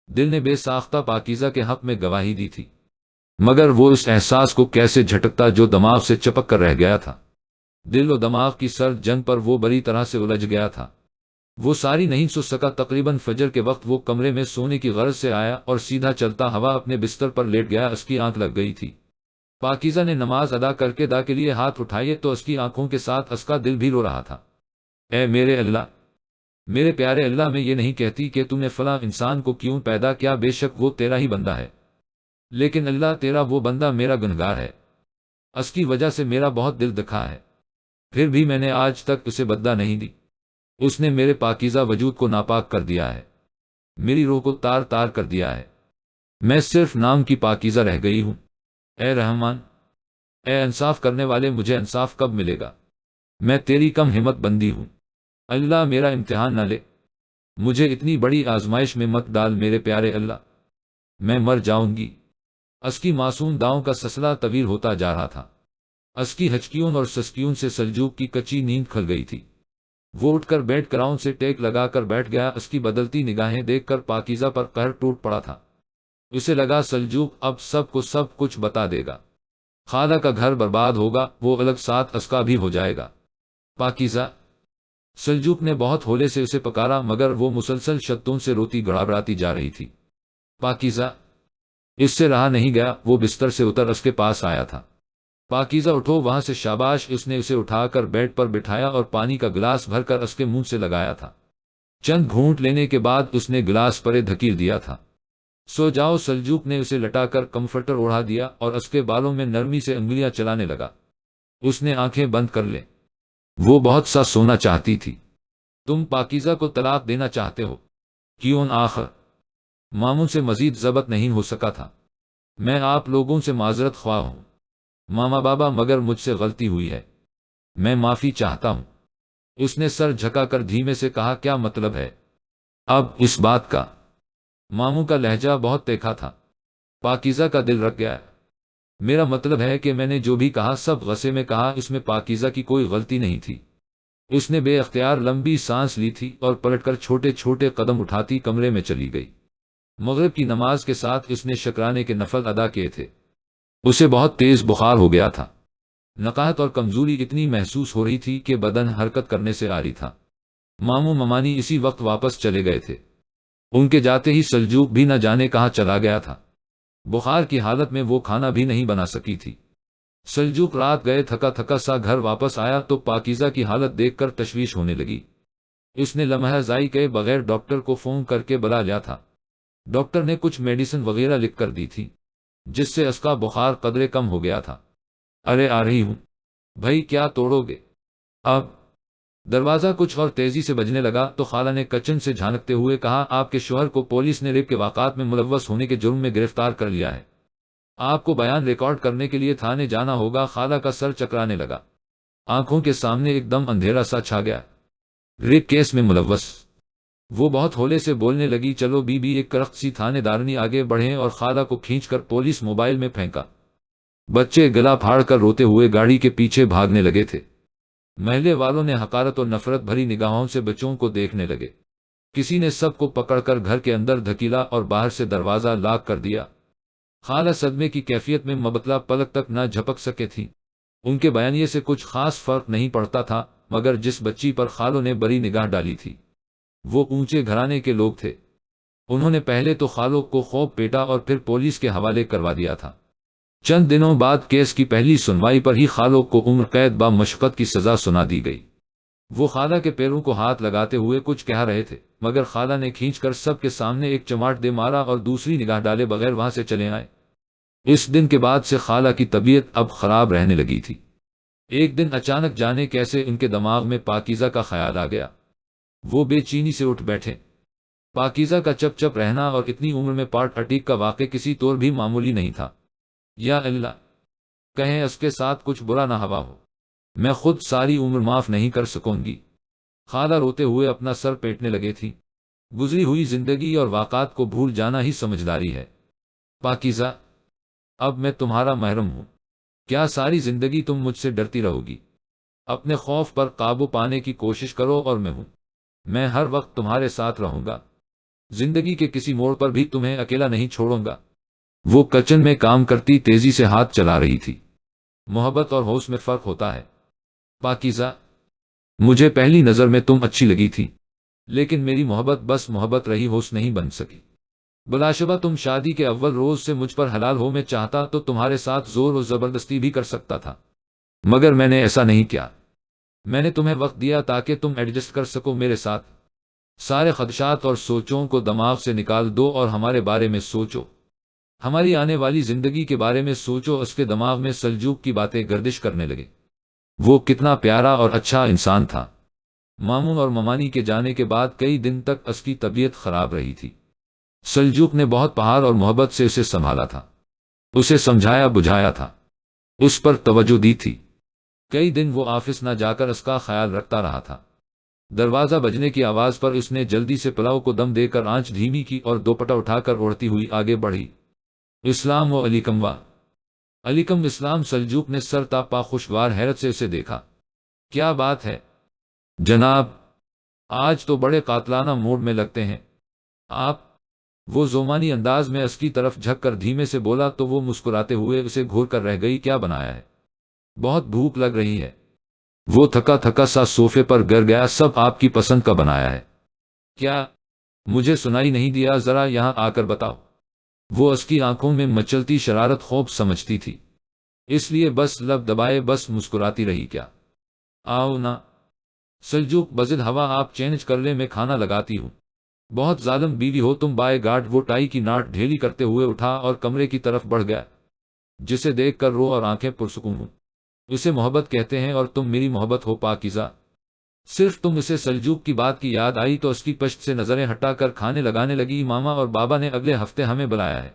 دل نے بے ساختہ پاکیزہ کے حق میں گواہی دی تھی، مگر وہ اس احساس کو کیسے جھٹکتا جو دماغ سے چپک کر رہ گیا تھا۔ دل و دماغ کی سرد جنگ پر وہ بری طرح سے الجھ گیا تھا۔ وہ ساری نہیں سو سکا۔ تقریباً فجر کے وقت وہ کمرے میں سونے کی غرض سے آیا اور سیدھا چلتا ہوا اپنے بستر پر لیٹ گیا۔ اس کی آنکھ لگ گئی تھی۔ پاکیزہ نے نماز ادا کر کے دا کے لیے ہاتھ اٹھائے تو اس کی آنکھوں کے ساتھ اس کا دل بھی رو رہا تھا۔ اے میرے اللہ، میرے پیارے اللہ، میں یہ نہیں کہتی کہ تم نے فلاں انسان کو کیوں پیدا کیا، بے شک وہ تیرا ہی بندہ ہے، لیکن اللہ تیرا وہ بندہ میرا گنہگار ہے، اس کی وجہ سے میرا بہت دل دکھا ہے، پھر بھی میں نے آج تک اسے بدلہ نہیں دی۔ اس نے میرے پاکیزہ وجود کو ناپاک کر دیا ہے، میری روح کو تار تار کر دیا ہے، میں صرف نام کی پاکیزہ رہ گئی ہوں۔ اے رحمان، اے انصاف کرنے والے، مجھے انصاف کب ملے گا؟ میں تیری کم ہمت بندی ہوں، اللہ میرا امتحان نہ لے، مجھے اتنی بڑی آزمائش میں مت ڈال میرے پیارے اللہ، میں مر جاؤں گی۔ اس کی معصوم داؤں کا سلسلہ طویل ہوتا جا رہا تھا۔ اس کی ہچکیوں اور سسکیوں سے سلجوق کی کچی نیند کھل گئی تھی۔ وہ اٹھ کر بیٹھ گراؤنڈ سے ٹیک لگا کر بیٹھ گیا۔ اس کی بدلتی نگاہیں دیکھ کر پاکیزہ پر قہر ٹوٹ پڑا تھا۔ اسے لگا سلجوق اب سب کچھ بتا دے گا، خالہ کا گھر برباد ہوگا، وہ الگ ساتھ اس کا بھی ہو جائے گا۔ پاکیزہ، سلجوق نے بہت ہولے سے اسے پکارا مگر وہ مسلسل شدوں سے روتی گڑابڑاتی جا رہی تھی۔ پاکیزہ، اس سے رہا نہیں گیا، وہ بستر سے اتر اس کے پاس آیا تھا۔ پاکیزہ اٹھو وہاں سے، شاباش۔ اس نے اسے اٹھا کر بیڈ پر بٹھایا اور پانی کا گلاس بھر کر اس کے منہ سے لگایا تھا۔ چند گھونٹ لینے کے بعد اس نے گلاس پرے دھکیل دیا تھا۔ سو جاؤ۔ سلجوق نے اسے لٹا کر کمفرٹر اڑا دیا اور اس کے بالوں میں نرمی سے انگلیاں چلانے لگا۔ اس نے آنکھیں بند کر لیں۔ وہ بہت سا سونا چاہتی تھی۔ تم پاکیزہ کو طلاق دینا چاہتے ہو؟ کیوں؟ آخر ماموں سے مزید ضبط نہیں ہو سکا تھا۔ میں آپ لوگوں سے معذرت خواہ ہوں ماما بابا، مگر مجھ سے غلطی ہوئی ہے، میں معافی چاہتا ہوں۔ اس نے سر جھکا کر دھیمے سے کہا، کیا مطلب ہے اب اس بات کا؟ ماموں کا لہجہ بہت تیکھا تھا۔ پاکیزہ کا دل رک گیا۔ میرا مطلب ہے کہ میں نے جو بھی کہا سب غصے میں کہا، اس میں پاکیزہ کی کوئی غلطی نہیں تھی۔ اس نے بے اختیار لمبی سانس لی تھی اور پلٹ کر چھوٹے چھوٹے قدم اٹھاتی کمرے میں چلی گئی۔ مغرب کی نماز کے ساتھ اس نے شکرانے کے نفل ادا کیے تھے۔ اسے بہت تیز بخار ہو گیا تھا۔ نقاہت اور کمزوری اتنی محسوس ہو رہی تھی کہ بدن حرکت کرنے سے عاری تھا۔ ماموں ممانی اسی وقت واپس چلے گئے تھے۔ ان کے جاتے ہی سلجوق بھی نہ جانے کہاں چلا گیا تھا۔ بخار کی حالت میں وہ کھانا بھی نہیں بنا سکی تھی۔ سلجوق رات گئے تھکا تھکا سا گھر واپس آیا تو پاکیزہ کی حالت دیکھ کر تشویش ہونے لگی۔ اس نے لمحہ ضائع کئے بغیر ڈاکٹر کو فون کر کے بلا لیا تھا۔ ڈاکٹر نے کچھ میڈیسن وغیرہ لکھ کر دی تھی جس سے اس کا بخار قدرے کم ہو گیا تھا۔ ارے آ رہی ہوں۔ بھائی کیا توڑو گے اب؟ دروازہ کچھ اور تیزی سے بجنے لگا تو خالہ نے کچن سے جھانکتے ہوئے کہا، آپ کے شوہر کو پولیس نے ریپ کے واقعات میں ملوث ہونے کے جرم میں گرفتار کر لیا ہے، آپ کو بیان ریکارڈ کرنے کے لیے تھانے جانا ہوگا۔ خالہ کا سر چکرانے لگا، آنکھوں کے سامنے ایک دم اندھیرا سا چھا گیا۔ ریپ کیس میں ملوث؟ وہ بہت ہولے سے بولنے لگی۔ چلو بی بی، ایک کرخت سی تھانے دارنی آگے بڑھیں اور خالہ کو کھینچ کر پولیس موبائل میں پھینکا۔ بچے گلا پھاڑ کر روتے ہوئے گاڑی کے پیچھے بھاگنے لگے تھے۔ محلے والوں نے حقارت اور نفرت بھری نگاہوں سے بچوں کو دیکھنے لگے۔ کسی نے سب کو پکڑ کر گھر کے اندر دھکیلا اور باہر سے دروازہ لاک کر دیا۔ خالہ صدمے کی کیفیت میں مبتلا، پلک تک نہ جھپک سکے تھی۔ ان کے بیانیے سے کچھ خاص فرق نہیں پڑتا تھا، مگر جس بچی پر خالوں نے بری نگاہ ڈالی تھی وہ اونچے گھرانے کے لوگ تھے۔ انہوں نے پہلے تو خالوں کو خوب پیٹا اور پھر پولیس کے حوالے کروا دیا تھا۔ چند دنوں بعد کیس کی پہلی سنوائی پر ہی خالوں کو عمر قید با مشقت کی سزا سنا دی گئی۔ وہ خالہ کے پیروں کو ہاتھ لگاتے ہوئے کچھ کہہ رہے تھے مگر خالہ نے کھینچ کر سب کے سامنے ایک چماٹ دے مارا اور دوسری نگاہ ڈالے بغیر وہاں سے چلے آئے۔ اس دن کے بعد سے خالہ کی طبیعت اب خراب رہنے لگی تھی۔ ایک دن اچانک جانے کیسے ان کے دماغ میں پاکیزہ کا خیال آ گیا۔ وہ بے چینی سے اٹھ بیٹھے۔ پاکیزہ کا چپ چپ رہنا اور اتنی عمر میں پارٹ اٹیک کا واقع کسی طور بھی معمولی نہیں تھا۔ یا اللہ، کہیں اس کے ساتھ کچھ برا نہ ہوا ہو، میں خود ساری عمر معاف نہیں کر سکوں گی۔ خالہ روتے ہوئے اپنا سر پیٹنے لگے تھی۔ گزری ہوئی زندگی اور واقعات کو بھول جانا ہی سمجھداری ہے۔ پاکیزہ، اب میں تمہارا محرم ہوں، کیا ساری زندگی تم مجھ سے ڈرتی رہو گی؟ اپنے خوف پر قابو پانے کی کوشش کرو اور میں ہر وقت تمہارے ساتھ رہوں گا۔ زندگی کے کسی موڑ پر بھی تمہیں اکیلا نہیں چھوڑوں گا۔ وہ کچن میں کام کرتی تیزی سے ہاتھ چلا رہی تھی۔ محبت اور ہوش میں فرق ہوتا ہے۔ پاکیزہ، مجھے پہلی نظر میں تم اچھی لگی تھی، لیکن میری محبت بس محبت رہی، ہوش نہیں بن سکی۔ بلاشبہ تم شادی کے اول روز سے مجھ پر حلال ہو، میں چاہتا تو تمہارے ساتھ زور و زبردستی بھی کر سکتا تھا، مگر میں نے ایسا نہیں کیا۔ میں نے تمہیں وقت دیا تاکہ تم ایڈجسٹ کر سکو میرے ساتھ۔ سارے خدشات اور سوچوں کو دماغ سے نکال دو اور ہمارے بارے میں سوچو، ہماری آنے والی زندگی کے بارے میں سوچو۔ اس کے دماغ میں سلجوق کی باتیں گردش کرنے لگے۔ وہ کتنا پیارا اور اچھا انسان تھا۔ مامون اور ممانی کے جانے کے بعد کئی دن تک اس کی طبیعت خراب رہی تھی۔ سلجوق نے بہت پیار اور محبت سے اسے سنبھالا تھا، اسے سمجھایا بجھایا تھا، اس پر توجہ دی تھی۔ کئی دن وہ آفس نہ جا کر اس کا خیال رکھتا رہا تھا۔ دروازہ بجنے کی آواز پر اس نے جلدی سے پلاؤ کو دم دے کر آنچ دھیمی کی اور دوپٹہ اٹھا کر اڑتی ہوئی آگے بڑھی۔ اسلام و علیکم علیکم اسلام۔ سلجوق نے سر تاپا خوشگوار حیرت سے اسے دیکھا۔ کیا بات ہے جناب، آج تو بڑے قاتلانہ موڈ میں لگتے ہیں آپ؟ وہ زومانی انداز میں اس کی طرف جھک کر دھیمے سے بولا تو وہ مسکراتے ہوئے اسے گھور کر رہ گئی۔ کیا بنایا ہے؟ بہت بھوک لگ رہی ہے۔ وہ تھکا تھکا سا صوفے پر گر گیا۔ سب آپ کی پسند کا بنایا ہے۔ کیا مجھے سنائی نہیں دیا؟ ذرا یہاں آ کر بتاؤ۔ وہ اس کی آنکھوں میں مچلتی شرارت خوب سمجھتی تھی، اس لیے بس لب دبائے بس مسکراتی رہی۔ کیا آؤ نا سلجوق بزد ہوا، آپ چینج کر لیں، میں کھانا لگاتی ہوں۔ بہت ظالم بیوی ہو تم بائی گاڈ۔ وہ ٹائی کی ناٹ ڈھیلی کرتے ہوئے اٹھا اور کمرے کی طرف بڑھ گیا۔ جسے دیکھ کر رو اور آنکھیں پرسکون ہوں، اسے محبت کہتے ہیں اور تم میری محبت ہو پاکیزہ۔ صرف تم اسے سلجوق کی بات کی یاد آئی تو اس کی پشت سے نظریں ہٹا کر کھانے لگانے لگی۔ ماما اور بابا نے اگلے ہفتے ہمیں بلایا ہے۔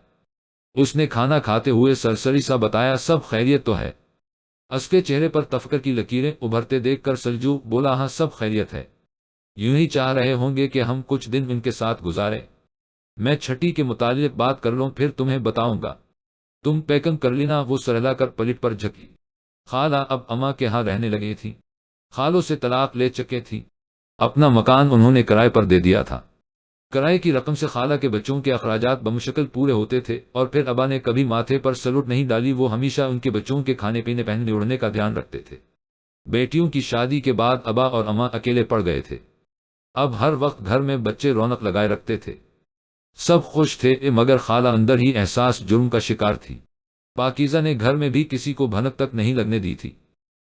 اس نے کھانا کھاتے ہوئے سرسری سا بتایا۔ سب خیریت تو ہے؟ اس کے چہرے پر تفکر کی لکیریں ابھرتے دیکھ کر سلجوق بولا، ہاں سب خیریت ہے۔ یوں ہی چاہ رہے ہوں گے کہ ہم کچھ دن ان کے ساتھ گزارے۔ میں چھٹی کے متعلق بات کر لوں پھر تمہیں بتاؤں گا۔ تم پیکنگ کر لینا۔ وہ سرہلا کر پلٹ پر جھکی۔ خالہ اب اماں کے ہاں رہنے لگی تھی۔ خالوں سے طلاق لے چکے تھی۔ اپنا مکان انہوں نے کرائے پر دے دیا تھا۔ کرائے کی رقم سے خالہ کے بچوں کے اخراجات بمشکل پورے ہوتے تھے، اور پھر ابا نے کبھی ماتھے پر سلوٹ نہیں ڈالی۔ وہ ہمیشہ ان کے بچوں کے کھانے پینے پہننے اڑنے کا دھیان رکھتے تھے۔ بیٹیوں کی شادی کے بعد ابا اور اماں اکیلے پڑ گئے تھے۔ اب ہر وقت گھر میں بچے رونق لگائے رکھتے تھے۔ سب خوش تھے، مگر خالہ اندر ہی احساس جرم کا شکار تھی۔ پاکیزہ نے گھر میں بھی کسی کو بھنک تک نہیں لگنے دی تھی،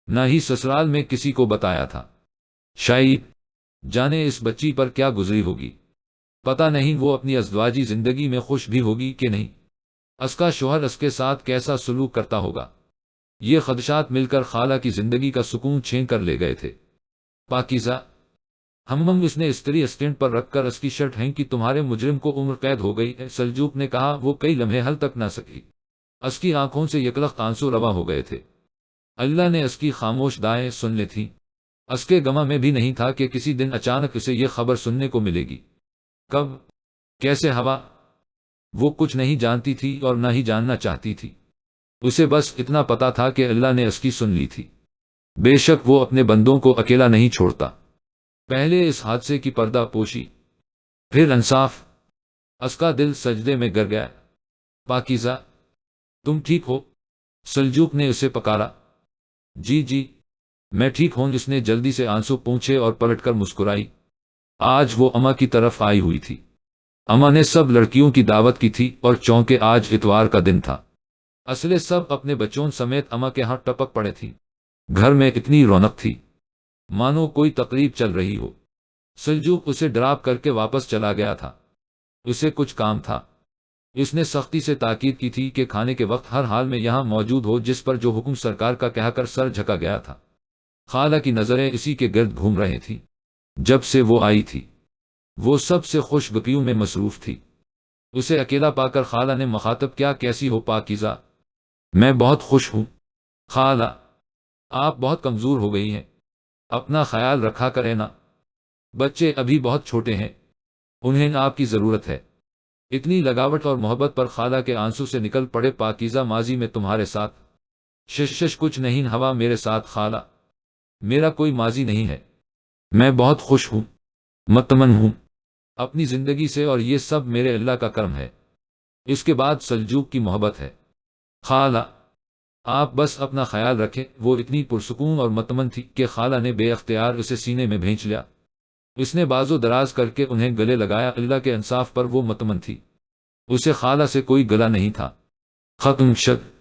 نہ ہی سسرال میں کسی کو بتایا تھا۔ شاید جانے اس بچی پر کیا گزری ہوگی، پتہ نہیں وہ اپنی ازدواجی زندگی میں خوش بھی ہوگی کہ نہیں، اس کا شوہر اس کے ساتھ کیسا سلوک کرتا ہوگا۔ یہ خدشات مل کر خالہ کی زندگی کا سکون چھین کر لے گئے تھے۔ پاکیزہ اس نے استری اسٹینڈ پر رکھ کر اس کی شرٹ ہینگ کی۔ تمہارے مجرم کو عمر قید ہو گئی ہے، سلجوق نے کہا۔ وہ کئی لمحے حل تک نہ سکی، اس کی آنکھوں سے یکلخت آنسو روا ہو گئے تھے۔ اللہ نے اس کی خاموش دعائیں سن لی تھیں۔ اس کے گماں میں بھی نہیں تھا کہ کسی دن اچانک اسے یہ خبر سننے کو ملے گی۔ کب، کیسے، ہوا، وہ کچھ نہیں جانتی تھی اور نہ ہی جاننا چاہتی تھی۔ اسے بس اتنا پتا تھا کہ اللہ نے اس کی سن لی تھی۔ بے شک وہ اپنے بندوں کو اکیلا نہیں چھوڑتا۔ پہلے اس حادثے کی پردہ پوشی، پھر انصاف۔ اس کا دل سجدے میں گر گیا۔ پاکیزہ تم ٹھیک ہو؟ سلجوق نے اسے پکارا۔ جی جی میں ٹھیک ہوں۔ اس نے جلدی سے آنسو پونچھے اور پلٹ کر مسکرائی۔ آج وہ اماں کی طرف آئی ہوئی تھی۔ اماں نے سب لڑکیوں کی دعوت کی تھی اور چونکہ آج اتوار کا دن تھا، اصلے سب اپنے بچوں سمیت اماں کے ہاں ٹپک پڑے تھی۔ گھر میں اتنی رونق تھی مانو کوئی تقریب چل رہی ہو۔ سلجوق اسے ڈراپ کر کے واپس چلا گیا تھا۔ اسے کچھ کام تھا۔ اس نے سختی سے تاکید کی تھی کہ کھانے کے وقت ہر حال میں یہاں موجود ہو، جس پر جو حکم سرکار کا کہہ کر سر جھکا گیا تھا۔ خالہ کی نظریں اسی کے گرد گھوم رہی تھیں۔ جب سے وہ آئی تھی وہ سب سے خوش گپیوں میں مصروف تھی۔ اسے اکیلا پا کر خالہ نے مخاطب کیا، کیسی ہو پاکیزہ؟ میں بہت خوش ہوں خالہ، آپ بہت کمزور ہو گئی ہیں، اپنا خیال رکھا کریں نا، بچے ابھی بہت چھوٹے ہیں، انہیں آپ کی ضرورت ہے۔ اتنی لگاوٹ اور محبت پر خالہ کے آنسو سے نکل پڑے۔ پاکیزہ ماضی میں تمہارے ساتھ شش کچھ نہیں ہوا، میرے ساتھ خالہ میرا کوئی ماضی نہیں ہے۔ میں بہت خوش ہوں، مطمئن ہوں اپنی زندگی سے، اور یہ سب میرے اللہ کا کرم ہے۔ اس کے بعد سلجوق کی محبت ہے۔ خالہ آپ بس اپنا خیال رکھیں۔ وہ اتنی پرسکون اور مطمئن تھی کہ خالہ نے بے اختیار اسے سینے میں بھینچ لیا۔ اس نے بازو دراز کر کے انہیں گلے لگایا۔ اللہ کے انصاف پر وہ مطمئن تھی، اسے خالہ سے کوئی گلہ نہیں تھا۔ ختم شد۔